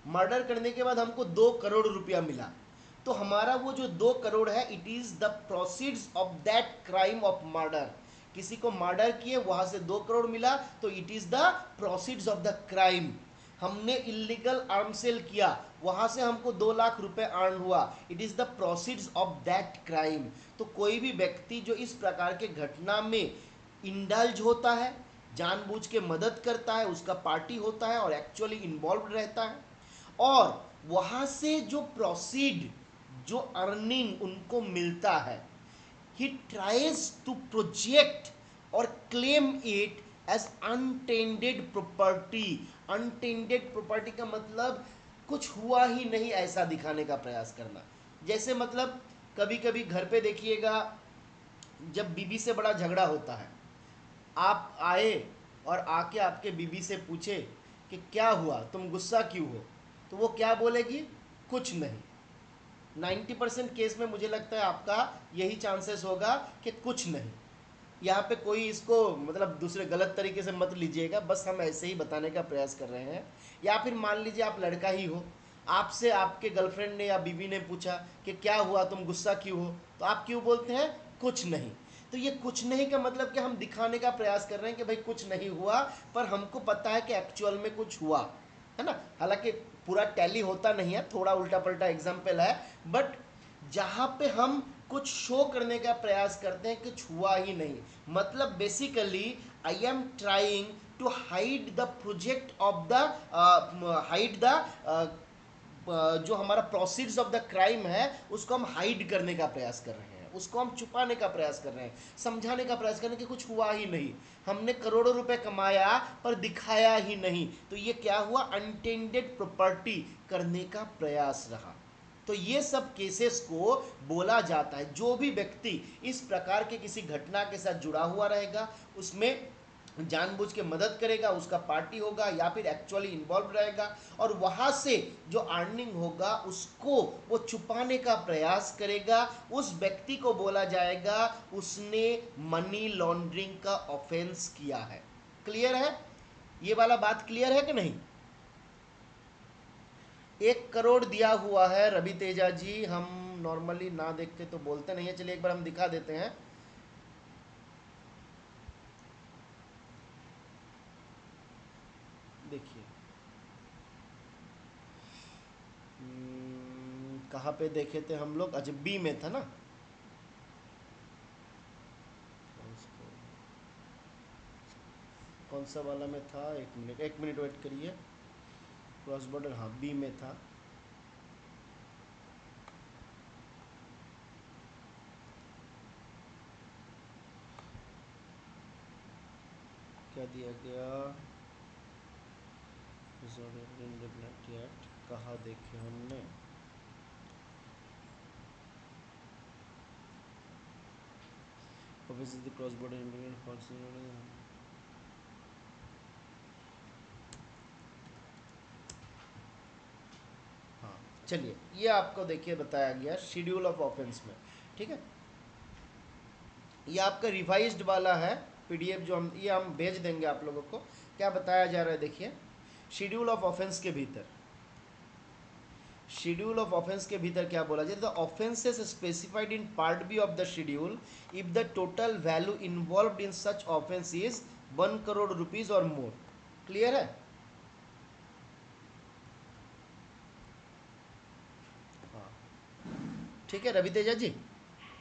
मर्डर करने के बाद हमको 2 करोड़ रुपया मिला, तो हमारा वो जो 2 करोड़ है, it is the proceeds of that crime of murder, किसी को मर्डर किए वहां से 2 करोड़ मिला, तो it is the proceeds of the crime. हमने इलीगल आर्म सेल किया, वहां से हमको 2 लाख रुपए अर्न हुआ, it is the proceeds of that crime. तो कोई भी व्यक्ति जो इस प्रकार के घटना में इंडल्ज होता है, जानबूझ के मदद करता है, उसका पार्टी होता है और एक्चुअली इन्वॉल्व रहता है, और वहां से जो प्रोसीड, जो अर्निंग उनको मिलता है, he tries to project or claim it as untainted property। untainted property का मतलब कुछ हुआ ही नहीं ऐसा दिखाने का प्रयास करना। जैसे मतलब कभी कभी घर पे देखिएगा, जब बीवी से बड़ा झगड़ा होता है, आप आए और आके आपके बीवी से पूछे कि क्या हुआ, तुम गुस्सा क्यों हो, तो वो क्या बोलेगी, कुछ नहीं। 90% केस में मुझे लगता है आपका यही चांसेस होगा कि कुछ नहीं। यहाँ पे कोई इसको मतलब दूसरे गलत तरीके से मत लीजिएगा, बस हम ऐसे ही बताने का प्रयास कर रहे हैं। या फिर मान लीजिए आप लड़का ही हो, आपसे आपके गर्लफ्रेंड ने या बीवी ने पूछा कि क्या हुआ, तुम गुस्सा क्यों हो, तो आप क्यों बोलते हैं, कुछ नहीं। तो ये कुछ नहीं का मतलब कि हम दिखाने का प्रयास कर रहे हैं कि भाई कुछ नहीं हुआ, पर हमको पता है कि एक्चुअल में कुछ हुआ, है ना। हालांकि पूरा टैली होता नहीं है, थोड़ा उल्टा पल्टा एग्जाम्पल है, बट जहाँ पे हम कुछ शो करने का प्रयास करते हैं कि कुछ हुआ ही नहीं, मतलब basically I am trying to hide the project of the, hide the, जो हमारा प्रोसीड्स ऑफ द क्राइम है उसको हम हाइड करने का प्रयास कर रहे हैं, उसको हम छुपाने का प्रयास कर रहे हैं, समझाने का प्रयास कर रहे हैं कि कुछ हुआ ही नहीं, हमने करोड़ों रुपए कमाया पर दिखाया ही नहीं, तो ये क्या हुआ, अनटेंडेड प्रॉपर्टी करने का प्रयास रहा। तो ये सब केसेस को बोला जाता है, जो भी व्यक्ति इस प्रकार के किसी घटना के साथ जुड़ा हुआ रहेगा, उसमें जानबूझ के मदद करेगा, उसका पार्टी होगा या फिर एक्चुअली इन्वॉल्व रहेगा, और वहां से जो अर्निंग होगा उसको वो छुपाने का प्रयास करेगा, उस व्यक्ति को बोला जाएगा उसने मनी लॉन्ड्रिंग का ऑफेंस किया है। क्लियर है, ये वाला बात क्लियर है कि नहीं। 1 करोड़ दिया हुआ है रवि तेजा जी, हम नॉर्मली ना देख के तो बोलते नहीं है, चलिए एक बार हम दिखा देते हैं। देखिए कहाँ पे देखे थे हम लोग, अच्छा बी में था ना, कौन सा वाला में था, एक मिनट वेट करिए, क्रॉस बॉर्डर, हाँ बी में था। क्या दिया गया, एक्ट कहाँ देखे हमने, क्रॉस बॉर्डर, हाँ चलिए ये आपको देखिए बताया गया शेड्यूल ऑफ ऑफेंस में, ठीक है। ये आपका रिवाइज्ड वाला है, पीडीएफ जो हम भेज देंगे आप लोगों को। क्या बताया जा रहा है देखिए, शेड्यूल ऑफ ऑफेंस के भीतर, शेड्यूल ऑफ ऑफेंस के भीतर क्या बोला जाए, the offences specified in part B of the schedule if the total value involved in such offence is 1 crore rupees or more. Clear है? हाँ, ठीक है रवि तेजा जी।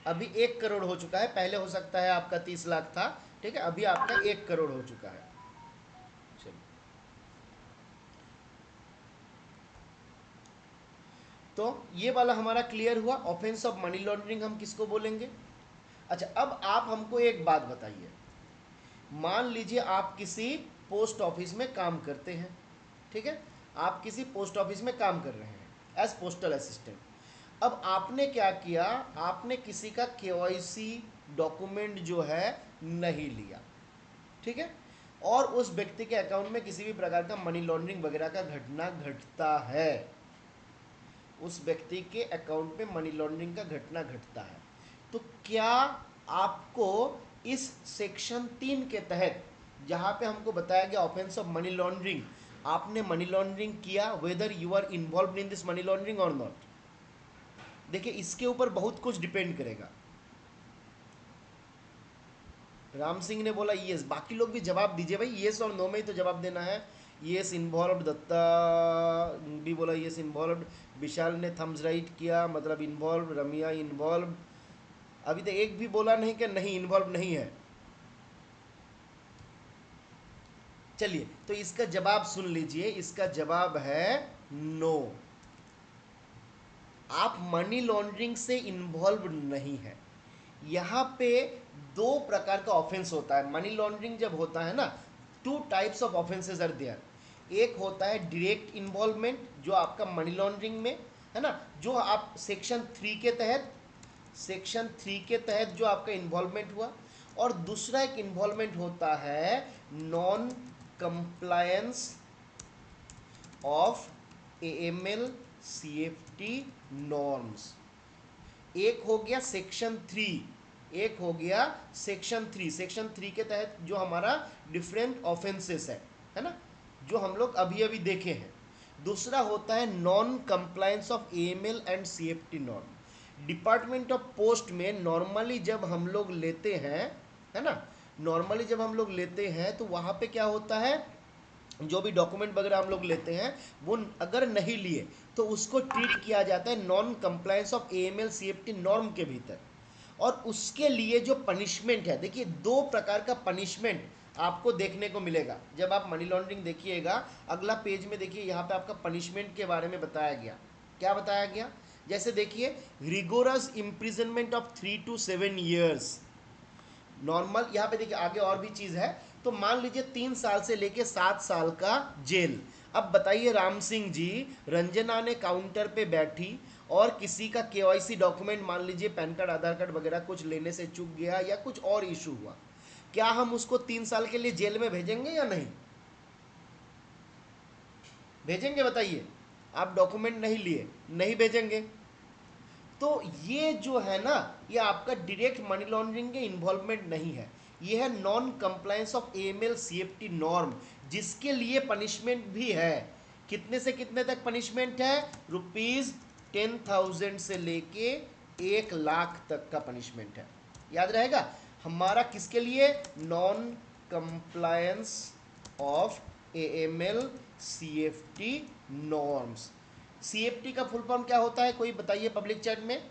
अभी 1 करोड़ हो चुका है, पहले हो सकता है आपका 30 लाख था, ठीक है, अभी आपका 1 करोड़ हो चुका है। चलिए, तो ये वाला हमारा क्लियर हुआ। ऑफेंस ऑफ मनी लॉन्ड्रिंग हम किसको बोलेंगे? अच्छा, अब आप हमको एक बात बताइए, मान लीजिए आप किसी पोस्ट ऑफिस में काम करते हैं, ठीक है, आप किसी पोस्ट ऑफिस में काम कर रहे हैं एज पोस्टल असिस्टेंट। अब आपने क्या किया, आपने किसी का केवाईसी डॉक्यूमेंट जो है नहीं लिया, ठीक है, और उस व्यक्ति के अकाउंट में किसी भी प्रकार का मनी लॉन्ड्रिंग वगैरह का घटना घटता है, उस व्यक्ति के अकाउंट में मनी लॉन्ड्रिंग का घटना घटता है, तो क्या आपको इस सेक्शन 3 के तहत, जहां पे हमको बताया गया ऑफेंस ऑफ मनी लॉन्ड्रिंग, आपने मनी लॉन्ड्रिंग किया, whether you are involve in this money laundering or not? देखिए इसके ऊपर बहुत कुछ डिपेंड करेगा। राम सिंह ने बोला यस, बाकी लोग भी जवाब दीजिए भाई, यस और नो में ही तो जवाब देना है। यस इन्वॉल्व, दत्ता भी बोला यस इन्वॉल्व, विशाल ने थम्स राइट किया, मतलब इन्वॉल्व, रमिया इन्वॉल्व, अभी तो एक भी बोला नहीं कि नहीं इन्वॉल्व नहीं है। चलिए तो इसका जवाब सुन लीजिए, इसका जवाब है नो, आप मनी लॉन्ड्रिंग से इन्वॉल्व नहीं है। यहाँ पे दो प्रकार का ऑफेंस होता है मनी लॉन्ड्रिंग जब होता है ना, two types of offences are there. एक होता है डायरेक्ट इन्वॉल्वमेंट, जो आपका मनी लॉन्ड्रिंग में है ना, जो आप सेक्शन 3 के तहत जो आपका इन्वॉल्वमेंट हुआ, और दूसरा एक इन्वॉल्वमेंट होता है non compliance of AML CFT norms. एक हो गया सेक्शन 3, एक हो गया सेक्शन 3 के तहत जो हमारा डिफरेंट ऑफेंसेस है ना, जो हम लोग अभी अभी देखे हैं। दूसरा होता है non compliance of AML and CFT norm. Department of post में नॉर्मली जब हम लोग लेते हैं, है ना, नॉर्मली जब हम लोग लेते हैं तो वहाँ पे क्या होता है, जो भी डॉक्यूमेंट वगैरह हम लोग लेते हैं वो अगर नहीं लिए तो उसको ट्रीट किया जाता है non compliance of AML CFT norm के भीतर। और उसके लिए जो पनिशमेंट है, देखिए दो प्रकार का पनिशमेंट आपको देखने को मिलेगा जब आप मनी लॉन्ड्रिंग देखिएगा। अगला पेज में देखिए, यहाँ पे आपका पनिशमेंट के बारे में बताया गया। क्या बताया गया? जैसे देखिए, rigorous imprisonment of 3 to 7 years normal. यहाँ पे देखिए आगे और भी चीज़ है, तो मान लीजिए 3 साल से लेके 7 साल का जेल। अब बताइए राम सिंह जी, रंजना ने काउंटर पे बैठी और किसी का केवाईसी डॉक्यूमेंट, मान लीजिए पैन कार्ड आधार कार्ड वगैरह कुछ लेने से चूक गया या कुछ और इशू हुआ, क्या हम उसको 3 साल के लिए जेल में भेजेंगे या नहीं भेजेंगे? बताइए, आप डॉक्यूमेंट नहीं लिए, नहीं भेजेंगे। तो ये जो है ना, ये आपका डायरेक्ट मनी लॉन्ड्रिंग के इन्वॉल्वमेंट नहीं है, ये है non compliance of AML CFT norm, जिसके लिए पनिशमेंट भी है। कितने से कितने तक पनिशमेंट है? ₹10,000 से लेके 1 लाख तक का पनिशमेंट है। याद रहेगा हमारा किसके लिए? Non compliance of AML CFT norms. CFT का फुल फॉर्म क्या होता है, कोई बताइए पब्लिक चैट में।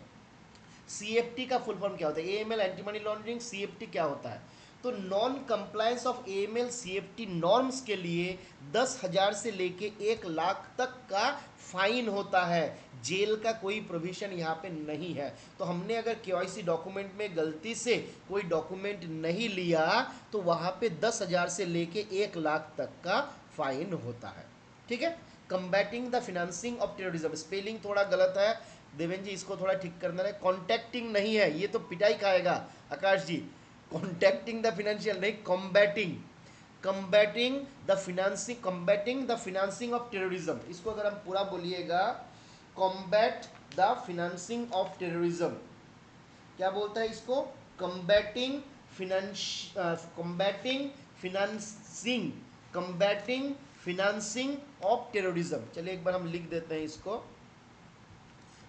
CFT का फुल फॉर्म क्या होता है? AML anti money laundering, CFT क्या होता है? तो non compliance of AML CFT norms के लिए 10,000 से लेके 1 लाख तक का फाइन होता है। जेल का कोई प्रोविजन यहाँ पे नहीं है। तो हमने अगर KYC डॉक्यूमेंट में गलती से कोई डॉक्यूमेंट नहीं लिया तो वहाँ पे 10,000 से लेके 1 लाख तक का फाइन होता है। ठीक है। Combating the financing of terrorism, spelling थोड़ा गलत है देवेंद्र जी, इसको थोड़ा ठीक करना है। कॉन्टैक्टिंग नहीं है, ये तो पिटाई खाएगा आकाश जी। कॉन्टैक्टिंग द फिनेंशियल नहीं, combating, combating the financing of terrorism. इसको अगर हम पूरा बोलिएगा, combat the financing of terrorism. क्या बोलता है इसको? Combating combating financing of terrorism. चलिए एक बार हम लिख देते हैं इसको।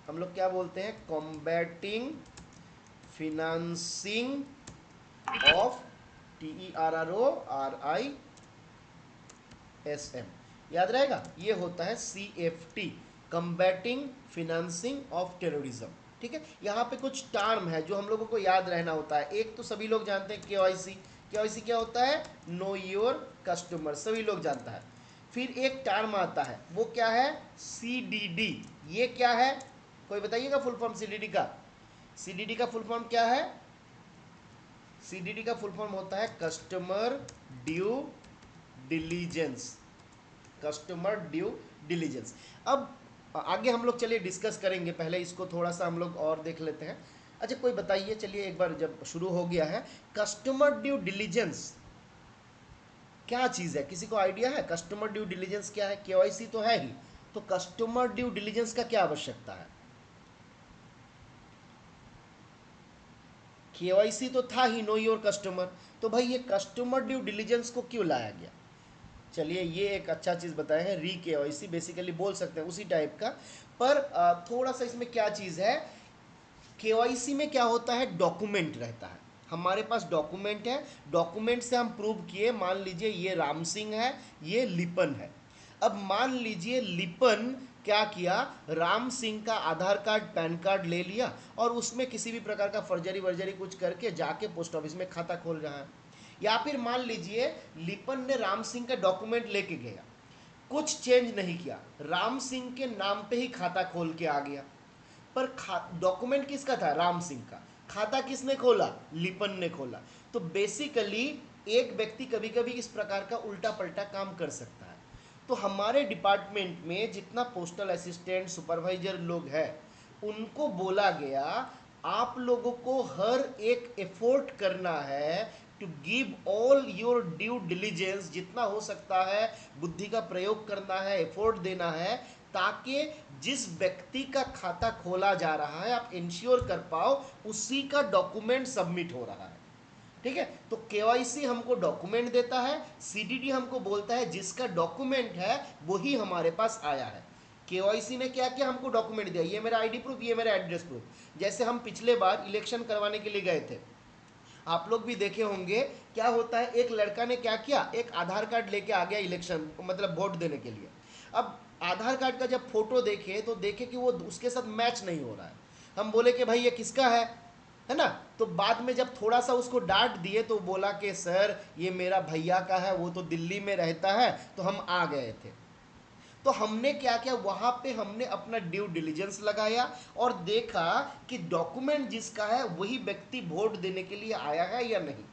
हम लोग क्या बोलते हैं? कॉम्बैटिंग फिनांसिंग ऑफ TERRORISM, याद रहेगा, ये होता है CFT, combating financing of terrorism. ठीक है, यहाँ पे कुछ टर्म है जो हम लोगों को याद रहना होता है। एक तो सभी लोग जानते हैं KYC। KYC क्या होता है? नो योर कस्टमर, सभी लोग जानता है। फिर एक टर्म आता है, वो क्या है? CDD। ये क्या है? कोई बताइएगा फुल फॉर्म CDD का? CDD का फुल फॉर्म क्या है? CDD का फुल फॉर्म होता है customer due diligence. Customer due diligence. अब आगे हम लोग चलिए डिस्कस करेंगे, पहले इसको थोड़ा सा हम लोग और देख लेते हैं। अच्छा कोई बताइए, चलिए एक बार जब शुरू हो गया है, कस्टमर ड्यू डिलीजेंस क्या चीज़ है? किसी को आइडिया है कस्टमर ड्यू डिलीजेंस क्या है? KYC तो है ही, तो कस्टमर ड्यू डिलीजेंस का क्या आवश्यकता है? KYC तो था ही, नो योर कस्टमर, तो भाई ये कस्टमर ड्यू डिलीजेंस को क्यों लाया गया? चलिए ये एक अच्छा चीज़ बताए हैं, KYC बेसिकली बोल सकते हैं उसी टाइप का। पर थोड़ा सा इसमें क्या चीज़ है, KYC में क्या होता है? डॉक्यूमेंट रहता है, हमारे पास डॉक्यूमेंट है, डॉक्यूमेंट से हम प्रूव किए, मान लीजिए ये राम सिंह है, ये लिपन है। अब मान लीजिए लिपन क्या किया, राम सिंह का आधार कार्ड पैन कार्ड ले लिया और उसमें किसी भी प्रकार का फर्जरी वर्जरी कुछ करके जाके पोस्ट ऑफिस में खाता खोल रहा है। या फिर मान लीजिए लिपन ने राम सिंह का डॉक्यूमेंट लेके गया, कुछ चेंज नहीं किया, राम सिंह के नाम पे ही खाता खोल के आ गया, पर डॉक्यूमेंट किसका था? राम सिंह का। खाता किसने खोला? लिपन ने खोला। तो बेसिकली एक व्यक्ति कभी कभी इस प्रकार का उल्टा पलटा काम कर सकता है। तो हमारे डिपार्टमेंट में जितना पोस्टल असिस्टेंट सुपरवाइजर लोग हैं, उनको बोला गया आप लोगों को हर एक एफोर्ट करना है to give all your due diligence, जितना हो सकता है बुद्धि का प्रयोग करना है, एफोर्ट देना है, ताकि जिस व्यक्ति का खाता खोला जा रहा है आप इंश्योर कर पाओ उसी का डॉक्यूमेंट सबमिट हो रहा है। ठीक है, तो KYC हमको डॉक्यूमेंट देता है, CDD हमको बोलता है जिसका डॉक्यूमेंट है वही हमारे पास आया है। KYC ने क्या किया? हमको डॉक्यूमेंट दिया, ये मेरा ID प्रूफ, ये मेरा एड्रेस प्रूफ। जैसे हम पिछले बार इलेक्शन करवाने के लिए गए थे, आप लोग भी देखे होंगे, क्या होता है, एक लड़का ने क्या किया, एक आधार कार्ड लेके आ गया इलेक्शन मतलब वोट देने के लिए। अब आधार कार्ड का जब फोटो देखे तो देखे कि वो उसके साथ मैच नहीं हो रहा है। हम बोले कि भाई ये किसका है ना? तो बाद में जब थोड़ा सा उसको डांट दिए तो बोला कि सर ये मेरा भैया का है, वो तो दिल्ली में रहता है, तो हम आ गए थे। तो हमने क्या किया, वहां पे हमने अपना ड्यू डिलीजेंस लगाया और देखा कि डॉक्यूमेंट जिसका है वही व्यक्ति वोट देने के लिए आया है या नहीं।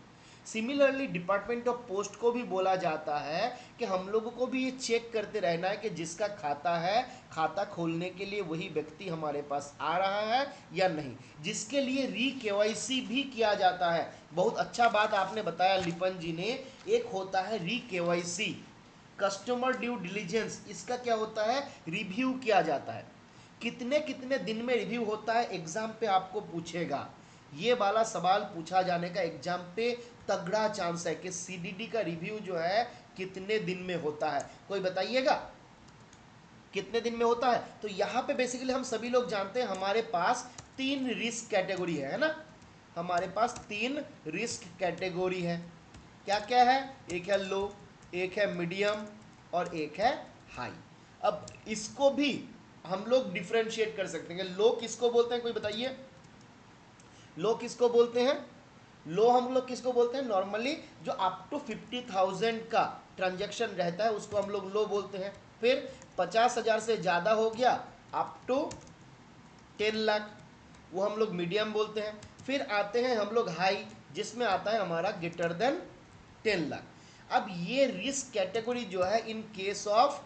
सिमिलरली डिपार्टमेंट ऑफ पोस्ट को भी बोला जाता है कि हम लोगों को भी ये चेक करते रहना है कि जिसका खाता है, खाता खोलने के लिए वही व्यक्ति हमारे पास आ रहा है या नहीं, जिसके लिए KYC भी किया जाता है। बहुत अच्छा बात आपने बताया लिपन जी ने, एक होता है KYC, कस्टमर ड्यू डिलीजेंस, इसका क्या होता है? रिव्यू किया जाता है। कितने कितने दिन में रिव्यू होता है? एग्जाम पे आपको पूछेगा, ये वाला सवाल पूछा जाने का एग्जाम पे तगड़ा चांस है कि CDD का रिव्यू जो है कितने दिन में होता है। कोई बताइएगा कितने दिन में होता है? तो यहाँ पे बेसिकली हम सभी लोग जानते हैं हमारे पास 3 रिस्क कैटेगरी है ना? हमारे पास 3 रिस्क कैटेगरी है। क्या क्या है? एक है लो, एक है मीडियम और एक है हाई। अब इसको भी हम लोग डिफ्रेंशिएट कर सकते हैं। लो किसको बोलते हैं? कोई बताइए, लो किसको बोलते हैं? लो हम लोग किसको बोलते हैं? नॉर्मली जो अप टू 50,000 का ट्रांजैक्शन रहता है उसको हम लोग लो बोलते हैं। फिर 50,000 से ज़्यादा हो गया अप टू 10 लाख, वो हम लोग मीडियम बोलते हैं। फिर आते हैं हम लोग हाई, जिसमें आता है हमारा ग्रेटर देन 10 लाख। अब ये रिस्क कैटेगरी जो है इन केस ऑफ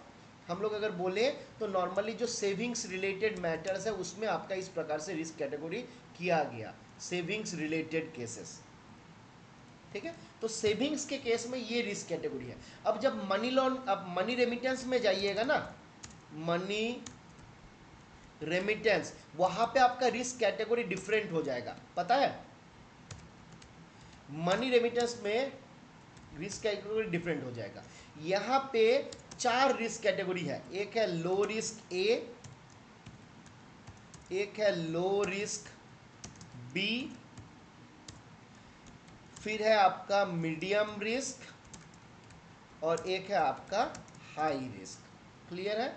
हम लोग अगर बोले तो नॉर्मली जो सेविंग्स रिलेटेड मैटर्स है उसमें आपका इस प्रकार से रिस्क कैटेगरी किया गया, सेविंग्स रिलेटेड केसेस। ठीक है, तो सेविंग्स के केस में ये रिस्क कैटेगरी है। अब जब मनी लोन, अब मनी रेमिटेंस में जाइएगा ना, मनी रेमिटेंस, वहां पे आपका रिस्क कैटेगरी डिफरेंट हो जाएगा, पता है? मनी रेमिटेंस में रिस्क कैटेगरी डिफरेंट हो जाएगा। यहाँ पे 4 रिस्क कैटेगरी है। एक है लो रिस्क ए, एक है लो रिस्क बी, फिर है आपका मीडियम रिस्क और एक है आपका हाई रिस्क। क्लियर है?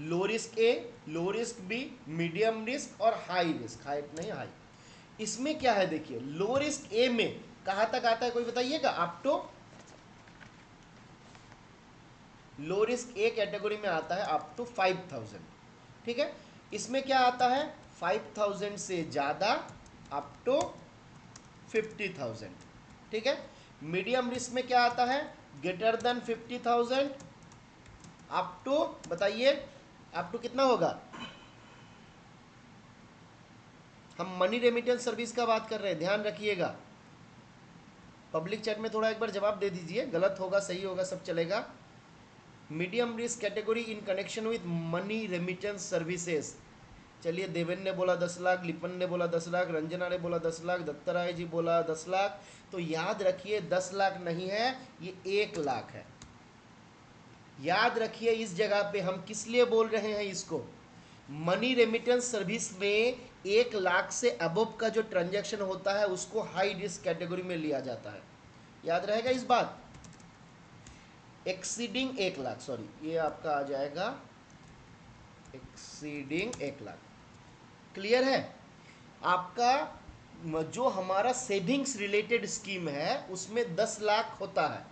Low risk A, low risk B, medium risk और हाई रिस्क। हाई नहीं, हाई। इसमें क्या है देखिए, लो रिस्क ए में कहां तक आता है कोई बताइएगा? Up to, low risk A category में आता है अप टू 5000। ठीक है, इसमें क्या आता है 5000 से ज्यादा अप टू 50,000। ठीक है, मीडियम रिस्क में क्या आता है ग्रेटर देन 50,000 अप टू, बताइए अप टू कितना होगा? हम मनी रेमिटेंस सर्विस का बात कर रहे हैं, ध्यान रखिएगा। पब्लिक चैट में थोड़ा एक बार जवाब दे दीजिए, गलत होगा सही होगा सब चलेगा। Medium risk category in connection with money remittance services. चलिए, देवेन ने बोला 10 लाख, लिपन ने बोला 10 लाख, रंजना ने बोला 10 लाख, दत्तराय जी बोला 10 लाख। तो याद रखिए 10 लाख नहीं है, ये 1 लाख है। याद रखिए इस जगह पे हम किस लिए बोल रहे हैं इसको। मनी रेमिटेंस सर्विस में 1 लाख से अबव का जो ट्रांजैक्शन होता है उसको हाई रिस्क कैटेगरी में लिया जाता है। याद रहेगा इस बात। एक्सीडिंग 1 लाख, सॉरी ये आपका आ जाएगा एक्सीडिंग 1 लाख। क्लियर है? आपका जो हमारा सेविंग्स रिलेटेड स्कीम है उसमें 10 लाख होता है।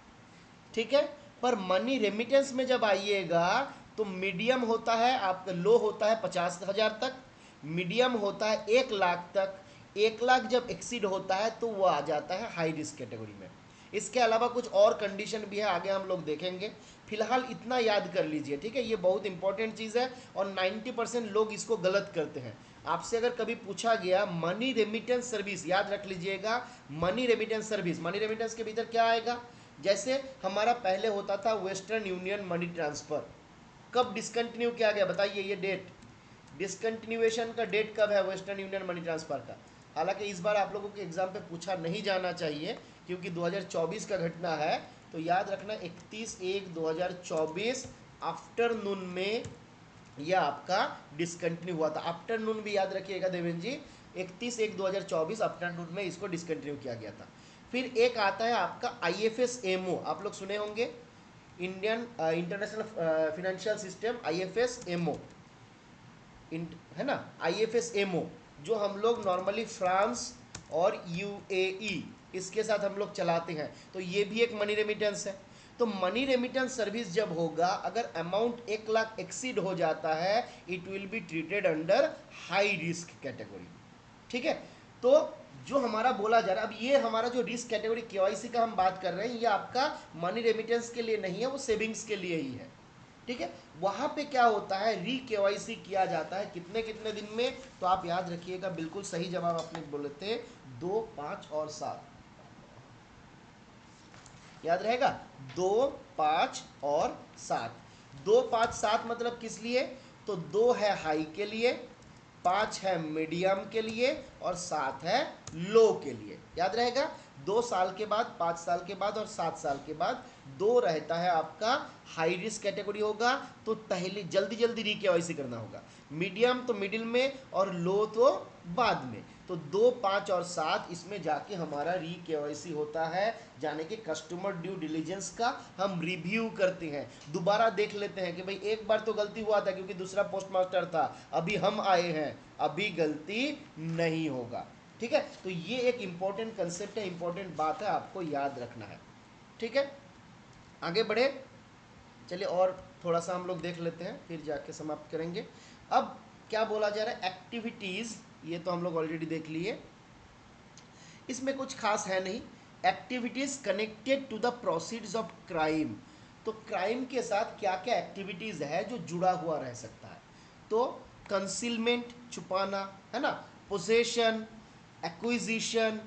ठीक है, पर मनी रेमिटेंस में जब आइएगा तो मीडियम होता है आपका, लो होता है 50,000 तक, मीडियम होता है 1 लाख तक। 1 लाख जब एक्सीड होता है तो वो आ जाता है हाई रिस्क कैटेगरी में। इसके अलावा कुछ और कंडीशन भी है, आगे हम लोग देखेंगे। फिलहाल इतना याद कर लीजिए, ठीक है, ये बहुत इंपॉर्टेंट चीज़ है और 90% लोग इसको गलत करते हैं। आपसे अगर कभी पूछा गया मनी रेमिटेंस सर्विस, याद रख लीजिएगा money remittance service, money remittance के भीतर क्या आएगा? जैसे हमारा पहले होता था वेस्टर्न यूनियन मनी ट्रांसफ़र, कब डिसकंटिन्यू किया गया बताइए, ये डेट, डिसकंटिन्यूएशन का डेट कब है वेस्टर्न यूनियन मनी ट्रांसफ़र का? हालांकि इस बार आप लोगों के एग्जाम पे पूछा नहीं जाना चाहिए क्योंकि 2024 का घटना है। तो याद रखना 31/1/2024 आफ्टरनून में यह आपका डिसकंटिन्यू हुआ था। आफ्टरनून भी याद रखिएगा देवेंद्र जी, 31/1/2024 आफ्टरनून में इसको डिसकंटिन्यू किया गया था। फिर एक आता है आपका IFS-MO, आप लोग सुने होंगे, Indian international financial system, IFS-MO है ना। IFS-MO जो हम लोग नॉर्मली फ्रांस और UAE इसके साथ हम लोग चलाते हैं, तो ये भी एक मनी रेमिटेंस है। तो मनी रेमिटेंस सर्विस जब होगा, अगर अमाउंट 1 लाख एक्सीड हो जाता है, it will be treated under high risk category. ठीक है, तो जो हमारा बोला जा रहा है, अब ये हमारा जो रिस्क कैटेगरी KYC का हम बात कर रहे हैं, ये आपका मनी रेमिटेंस के लिए नहीं है, वो सेविंग्स के लिए ही है। ठीक है, वहां पे क्या होता है, री KYC किया जाता है कितने कितने दिन में? तो आप याद रखिएगा, बिल्कुल सही जवाब आपने बोले थे 2, 5 और 7। याद रहेगा 2, 5 और 7। 2, 5, 7 मतलब किस लिए? तो 2 है हाई के लिए, 5 है मीडियम के लिए और 7 है लो के लिए। याद रहेगा 2 साल के बाद, 5 साल के बाद और 7 साल के बाद 2 रहता है आपका हाई रिस्क कैटेगरी होगा, तो पहले जल्दी जल्दी री KYC करना होगा। मीडियम तो मिडिल में और लो तो बाद में। तो 2, 5 और 7 इसमें जाके हमारा री KYC होता है, जाने के कस्टमर ड्यू डिलीजेंस का हम रिव्यू करते हैं, दोबारा देख लेते हैं कि भाई एक बार तो गलती हुआ था क्योंकि दूसरा पोस्ट मास्टर था, अभी हम आए हैं, अभी गलती नहीं होगा। ठीक है, तो ये एक इंपॉर्टेंट कंसेप्ट है, इंपॉर्टेंट बात है, आपको याद रखना है। ठीक है, आगे बढ़े, चलिए और थोड़ा सा हम लोग देख लेते हैं फिर जाके समाप्त करेंगे। अब क्या बोला जा रहा है, एक्टिविटीज़, ये तो हम लोग ऑलरेडी देख लिए, इसमें कुछ खास है नहीं। Activities connected to the proceeds of crime, तो क्राइम के साथ क्या क्या एक्टिविटीज़ है जो जुड़ा हुआ रह सकता है? तो कंसीलमेंट, छुपाना, है ना, possession, acquisition,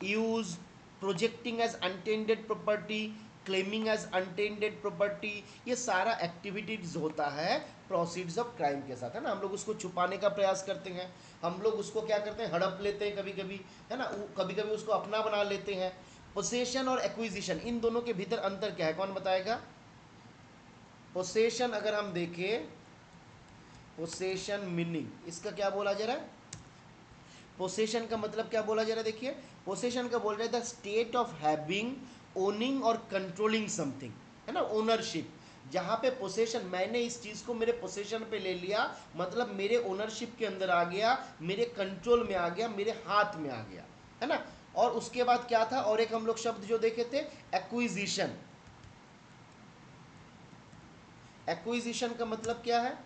use, projecting as untainted property, claiming as untainted property, ये सारा एक्टिविटीज होता है प्रोसीड्स ऑफ क्राइम के साथ, है ना। हम लोग उसको छुपाने का प्रयास करते हैं, हम लोग उसको क्या करते हैं, हड़प लेते हैं कभी कभी, है ना, कभी कभी उसको अपना बना लेते हैं। पोसेशन और एक्विजिशन, इन दोनों के भीतर अंतर क्या है, कौन बताएगा। पोसेशन अगर हम देखें, पोसेशन मीनिंग इसका क्या बोला जा रहा है, पोसेशन का मतलब क्या बोला जा रहा है, देखिए पोसेशन का बोल रहे हैं the state of having, owning और कंट्रोलिंग समथिंग, है ना, ओनरशिप। जहां पे पोसेशन, मैंने इस चीज को मेरे पोसेशन पे ले लिया, मतलब मेरे ओनरशिप के अंदर आ गया, मेरे कंट्रोल में आ गया, मेरे हाथ में आ गया, है ना। और उसके बाद क्या था, और एक हम लोग शब्द जो देखे थे, एक्विजिशन। एक्विजिशन का मतलब क्या है,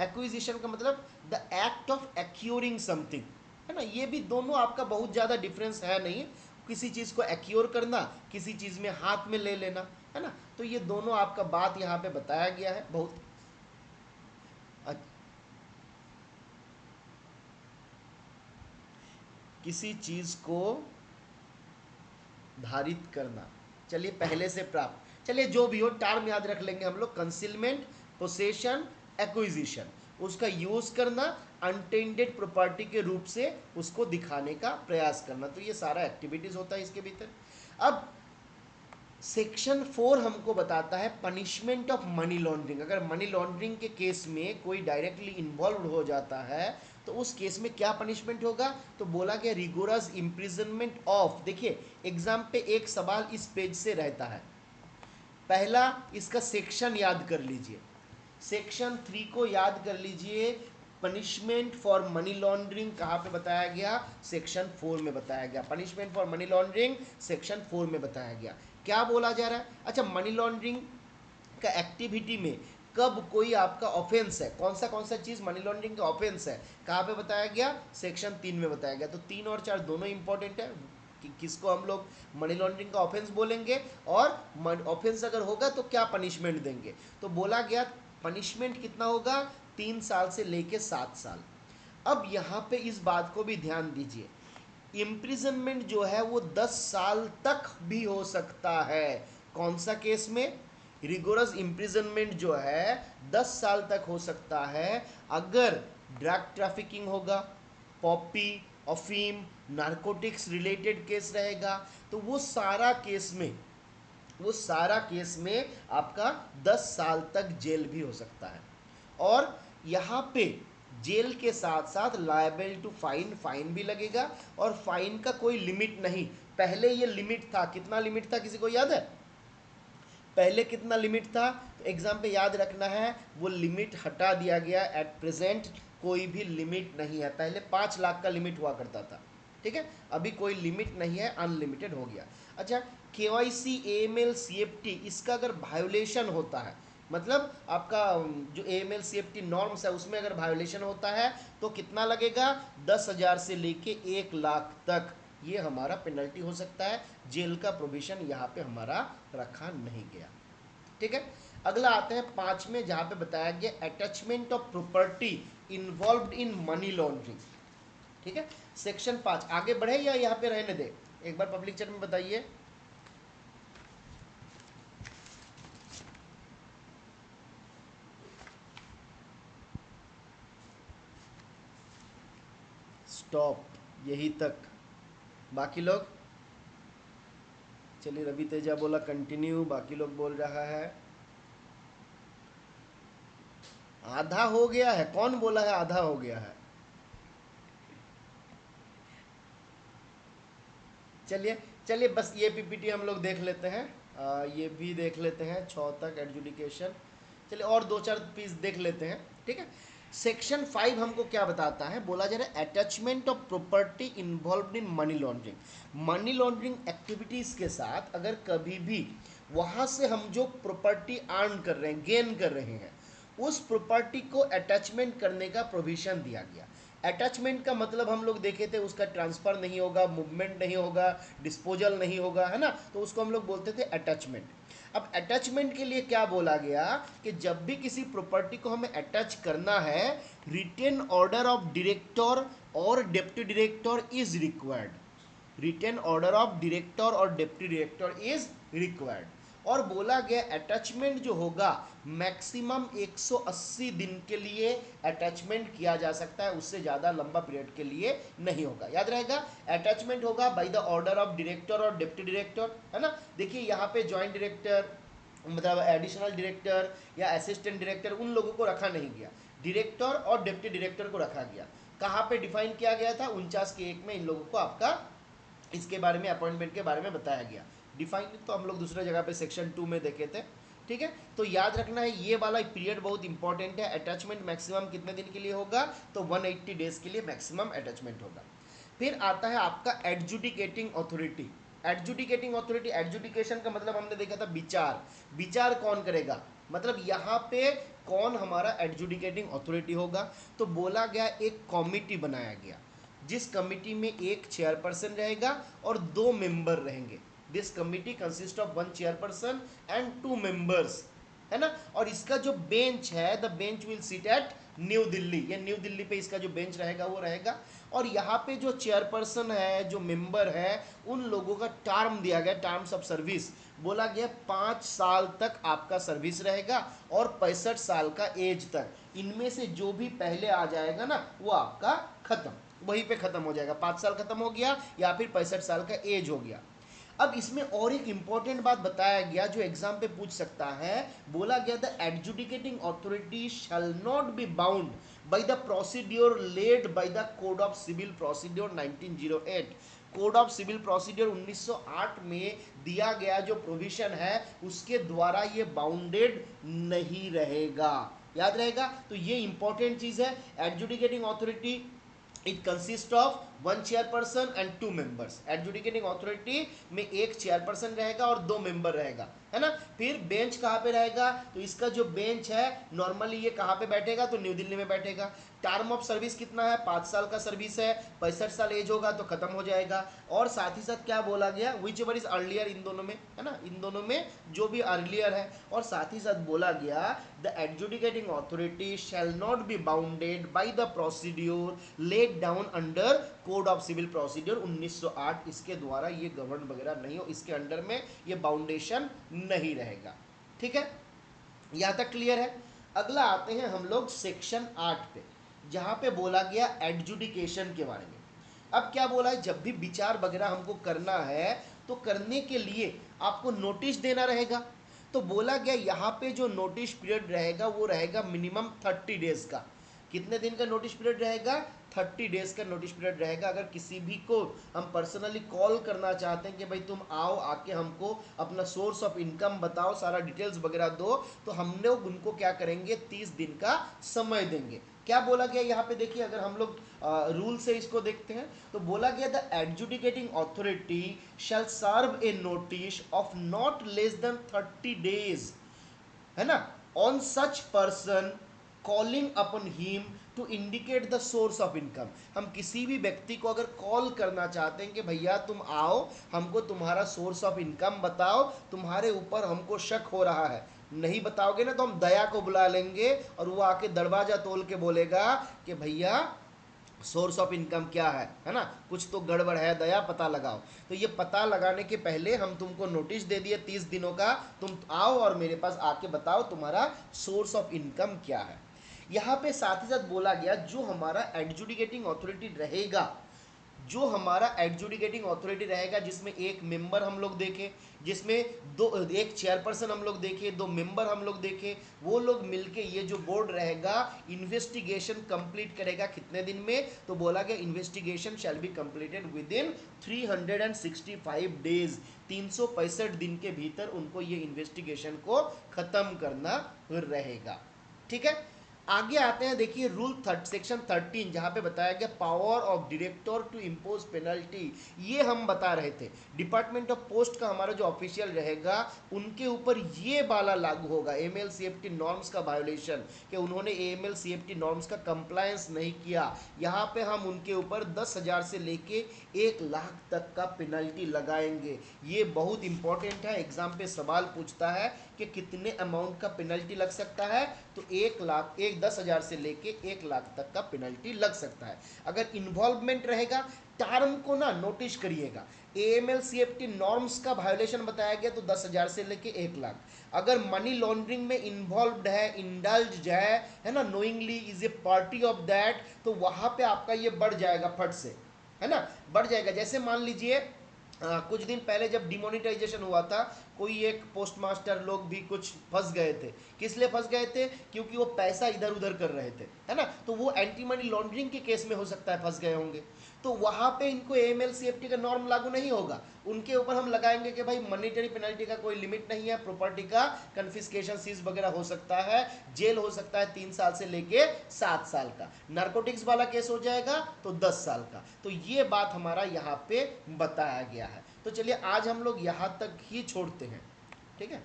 एक्विजिशन का मतलब the act of occurring something, है ना। ये भी दोनों आपका बहुत ज़्यादा डिफरेंस है नहीं, किसी चीज़ को एक्योर करना, किसी चीज़ में हाथ में ले लेना, है ना। तो ये दोनों आपका बात यहाँ पे बताया गया है बहुत किसी चीज़ को धारित करना, चलिए पहले से प्राप्त, चलिए जो भी हो टर्म याद रख लेंगे हम लोग, कंसीलमेंट, पोसेशन, एक्विजिशन, उसका यूज करना, अनटेंडेड प्रॉपर्टी के रूप से उसको दिखाने का प्रयास करना, तो ये सारा एक्टिविटीज होता है इसके भीतर। अब सेक्शन 4 हमको बताता है पनिशमेंट ऑफ मनी लॉन्ड्रिंग। अगर मनी लॉन्ड्रिंग के केस में कोई डायरेक्टली इन्वॉल्व हो जाता है तो उस केस में क्या पनिशमेंट होगा, तो बोला गया रिगोरस इम्प्रिजनमेंट ऑफ, देखिए एग्जाम पे एक सवाल इस पेज से रहता है, पहला इसका सेक्शन याद कर लीजिए, सेक्शन 3 को याद कर लीजिए, पनिशमेंट फॉर मनी लॉन्ड्रिंग कहाँ पे बताया गया, सेक्शन 4 में बताया गया, punishment for money laundering section 4 में बताया गया। क्या बोला जा रहा है, अच्छा मनी लॉन्ड्रिंग का एक्टिविटी में कब कोई आपका ऑफेंस है, कौन सा चीज़ मनी लॉन्ड्रिंग का ऑफेंस है, कहाँ पे बताया गया, सेक्शन 3 में बताया गया। तो 3 और 4 दोनों इंपॉर्टेंट है कि किसको हम लोग मनी लॉन्ड्रिंग का ऑफेंस बोलेंगे, और ऑफेंस अगर होगा तो क्या पनिशमेंट देंगे। तो बोला गया पनिशमेंट कितना होगा, 3 साल से लेके 7 साल। अब यहाँ पे इस बात को भी ध्यान दीजिए, इम्प्रिजनमेंट जो है वो 10 साल तक भी हो सकता है। कौन सा केस में, रिगोरस इम्प्रिजनमेंट जो है 10 साल तक हो सकता है अगर ड्रग ट्रैफिकिंग होगा, पॉपी, अफीम, नारकोटिक्स रिलेटेड केस रहेगा, तो वो सारा केस में आपका 10 साल तक जेल भी हो सकता है। और यहाँ पे जेल के साथ साथ लायबल टू फाइन, फाइन भी लगेगा, और फाइन का कोई लिमिट नहीं, पहले ये लिमिट था, कितना लिमिट था किसी को याद है, पहले कितना लिमिट था, तो एग्जाम पे याद रखना है, वो लिमिट हटा दिया गया, एट प्रेजेंट कोई भी लिमिट नहीं है, पहले 5 लाख का लिमिट हुआ करता था, ठीक है, अभी कोई लिमिट नहीं है, अनलिमिटेड हो गया। अच्छा KYC AML CFT इसका अगर वायोलेशन होता है, मतलब आपका जो AML CFT नॉर्म्स है उसमें अगर वायोलेशन होता है तो कितना लगेगा, 10,000 से लेके 1 लाख तक ये हमारा पेनल्टी हो सकता है। जेल का प्रोविजन यहाँ पे हमारा रखा नहीं गया, ठीक है। अगला आते हैं 5 में, जहाँ पे बताया गया attachment of property involved in money laundering, ठीक है। सेक्शन 5 आगे बढ़े या यहाँ पे रहने दे, एक बार पब्लिक चैट में बताइए। स्टॉप, यही तक, बाकी लोग, चलिए रवि तेजा बोला कंटिन्यू, बाकी लोग बोल रहा है आधा हो गया है, कौन बोला है आधा हो गया है, चलिए चलिए बस ये पीपीटी हम लोग देख लेते हैं, ये भी देख लेते हैं 6 तक एडजुडिकेशन, चलिए और 2-4 पीस देख लेते हैं, ठीक है। सेक्शन 5 हमको क्या बताता है, बोला जा रहा है attachment of property involved in money laundering, money laundering activities के साथ अगर कभी भी वहां से हम जो प्रॉपर्टी अर्न कर रहे हैं, गेन कर रहे हैं, उस प्रॉपर्टी को अटैचमेंट करने का प्रोविजन दिया गया। अटैचमेंट का मतलब हम लोग देखे थे, उसका ट्रांसफर नहीं होगा, मूवमेंट नहीं होगा, डिस्पोजल नहीं होगा, है ना, तो उसको हम लोग बोलते थे अटैचमेंट। अब अटैचमेंट के लिए क्या बोला गया कि जब भी किसी प्रॉपर्टी को हमें अटैच करना है, written order of director or deputy director is required, written order of director or deputy director is required. और बोला गया अटैचमेंट जो होगा मैक्सिमम 180 दिन के लिए अटैचमेंट किया जा सकता है, उससे ज़्यादा लंबा पीरियड के लिए नहीं होगा। याद रहेगा, अटैचमेंट होगा by the order of director or deputy director, है ना। देखिए यहाँ पे जॉइंट डायरेक्टर मतलब एडिशनल डायरेक्टर या असिस्टेंट डायरेक्टर उन लोगों को रखा नहीं गया, डायरेक्टर और डिप्टी डायरेक्टर को रखा गया। कहाँ पे डिफाइन किया गया था, 49 के 1 में इन लोगों को आपका इसके बारे में अपॉइंटमेंट के बारे में बताया गया। डिफाइन तो हम लोग दूसरे जगह पे सेक्शन 2 में देखे थे, ठीक है। तो याद रखना है ये वाला पीरियड बहुत इंपॉर्टेंट है। अटैचमेंट मैक्सिमम कितने दिन के लिए होगा, तो 180 डेज के लिए मैक्सिमम अटैचमेंट होगा। फिर आता है आपका adjudicating authority. Adjudicating authority, adjudication का मतलब हमने देखा था विचार, विचार कौन करेगा, मतलब यहाँ पे कौन हमारा एडजुडिकेटिंग अथॉरिटी होगा। तो बोला गया एक कमिटी बनाया गया, जिस कमिटी में एक चेयरपर्सन रहेगा और 2 मेंबर रहेंगे। This committee consist of 1 chairperson and 2 members, है ना। और इसका जो बेंच है, the bench will sit at new Delhi, ये न्यू दिल्ली पे इसका जो बेंच रहेगा वो रहेगा। और यहाँ पे जो चेयरपर्सन है, जो मेंबर है, उन लोगों का टर्म दिया गया, टर्म्स ऑफ सर्विस बोला गया 5 साल तक आपका सर्विस रहेगा और 65 साल का एज तक। इनमें से जो भी पहले आ जाएगा ना वो आपका खत्म, वहीं पे खत्म हो जाएगा। 5 साल खत्म हो गया या फिर 65 साल का एज हो गया। अब इसमें और एक इंपॉर्टेंट बात बताया गया जो एग्जाम पे पूछ सकता है। बोला गया the adjudicating authority shall not be bound by the procedure laid by the code of civil procedure 1908। Code of civil procedure 1908 में दिया गया जो प्रोविजन है उसके द्वारा ये बाउंडेड नहीं रहेगा। याद रहेगा, तो ये इंपॉर्टेंट चीज है। Adjudicating authority it consist of 1 chairperson and 2 members. Adjudicating authority में एक चेयरपर्सन रहेगा और 2 मेंबर रहेगा, है ना। फिर बेंच कहाँ पे रहेगा, तो इसका जो बेंच है नॉर्मली ये कहाँ पे बैठेगा, तो न्यू दिल्ली में बैठेगा। टर्म ऑफ सर्विस कितना है, 5 साल का सर्विस है, 65 साल एज होगा तो खत्म हो जाएगा। और साथ ही साथ क्या बोला गया, विच एवर इज अर्लियर, इन दोनों में, है ना, इन दोनों में जो भी अर्लियर है। और साथ ही साथ बोला गया the adjudicating authority shall not be bounded by the procedure laid down under code of civil procedure 1908। इसके द्वारा ये गवर्न वगैरह नहीं हो, इसके अंडर में ये बाउंडेशन नहीं रहेगा, ठीक है। यहां तक क्लियर है। अगला आते हैं हम लोग सेक्शन 8 पे, जहां पे बोला गया एडजुडिकेशन के बारे में। अब क्या बोला है, जब भी विचार वगैरह हमको करना है तो करने के लिए आपको नोटिस देना रहेगा। तो बोला गया यहाँ पे जो नोटिस पीरियड रहेगा वो रहेगा मिनिमम 30 डेज का। कितने दिन का नोटिस पीरियड रहेगा, 30 डेज का नोटिस पीरियड रहेगा। अगर किसी भी को हम पर्सनली कॉल करना चाहते हैं कि भाई तुम आओ, आके हमको अपना सोर्स ऑफ इनकम बताओ, सारा डिटेल्स वगैरह दो, तो हम लोग उनको क्या करेंगे, 30 दिन का समय देंगे। क्या बोला गया यहाँ पे, देखिए अगर हम लोग रूल से इसको देखते हैं तो बोला गया the adjudicating authority shall serve a notice of not less than 30 days, है ना, on such person calling upon him to indicate the source of income. हम किसी भी व्यक्ति को अगर कॉल करना चाहते हैं कि भैया तुम आओ, हमको तुम्हारा सोर्स ऑफ इनकम बताओ, तुम्हारे ऊपर हमको शक हो रहा है, नहीं बताओगे ना तो हम दया को बुला लेंगे और वो आके दरवाजा तोल के बोलेगा कि भैया सोर्स ऑफ इनकम क्या है ना, कुछ तो गड़बड़ है, दया पता लगाओ। तो ये पता लगाने के पहले हम तुमको नोटिस दे दिए 30 दिनों का, तुम आओ और मेरे पास आके बताओ तुम्हारा सोर्स ऑफ इनकम क्या है। यहाँ पे साथ ही साथ बोला गया जो हमारा एडजुडिकेटिंग अथॉरिटी रहेगा, जो हमारा एडजुडिकेटिंग अथॉरिटी रहेगा, जिसमें एक मेंबर हम लोग देखें, जिसमें एक चेयरपर्सन हम लोग देखें, 2 मेंबर हम लोग देखें, वो लोग मिलके ये जो बोर्ड रहेगा इन्वेस्टिगेशन कंप्लीट करेगा कितने दिन में, तो बोला गया investigation shall be completed with in 365 days. 365 दिन के भीतर उनको ये इन्वेस्टिगेशन को खत्म करना रहेगा, ठीक है। आगे आते हैं, देखिए रूल सेक्शन 13 जहां पे बताया गया power of director to impose penalty. ये हम बता रहे थे डिपार्टमेंट ऑफ पोस्ट का हमारा जो ऑफिशियल रहेगा उनके ऊपर ये वाला लागू होगा, एमएल सीएफटी नॉर्म्स का वायोलेशन, कि उन्होंने एमएल सीएफटी नॉर्म्स का कंप्लायंस नहीं किया। यहाँ पे हम उनके ऊपर 10,000 से लेके 1 लाख तक का पेनल्टी लगाएंगे। ये बहुत इंपॉर्टेंट है, एग्जाम पे सवाल पूछता है कि कितने अमाउंट का पेनल्टी लग सकता है, तो 1 लाख 10,000 से लेके 1 लाख तक का पेनल्टी लग सकता है। अगर इन्वॉल्वमेंट रहेगा, टर्म को ना नोटिस करिएगा, AML CFT नॉर्म्स का वायोलेशन बताया गया तो 10,000 से लेके 1 लाख। अगर मनी लॉन्ड्रिंग में इन्वॉल्व है, इंडल्ज है ना, knowingly is a party of that, तो वहां पे आपका ये बढ़ जाएगा फट से, है ना, बढ़ जाएगा। जैसे मान लीजिए कुछ दिन पहले जब डिमोनिटाइजेशन हुआ था, कोई एक पोस्ट मास्टर लोग भी कुछ फंस गए थे। किस लिए फंस गए थे? क्योंकि वो पैसा इधर उधर कर रहे थे, है ना, तो वो एंटी मनी लॉन्ड्रिंग के केस में हो सकता है फंस गए होंगे। तो वहां पे इनको AML CFT का नॉर्म लागू नहीं होगा, उनके ऊपर हम लगाएंगे कि भाई मॉनेटरी पेनल्टी का कोई लिमिट नहीं है, प्रॉपर्टी का कन्फिस्केशन सीज वगैरह हो सकता है, जेल हो सकता है 3 साल से लेके 7 साल का, नार्कोटिक्स वाला केस हो जाएगा तो 10 साल का। तो ये बात हमारा यहाँ पे बताया गया है। तो चलिए आज हम लोग यहाँ तक ही छोड़ते हैं, ठीक है,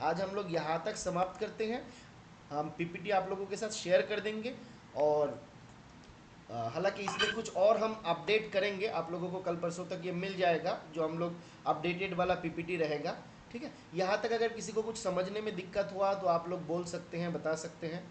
आज हम लोग यहाँ तक समाप्त करते हैं। हम PPT आप लोगों के साथ शेयर कर देंगे, और हालांकि इसमें कुछ और हम अपडेट करेंगे, आप लोगों को कल परसों तक ये मिल जाएगा जो हम लोग अपडेटेड वाला PPT रहेगा, ठीक है। यहाँ तक अगर किसी को कुछ समझने में दिक्कत हुआ तो आप लोग बोल सकते हैं, बता सकते हैं।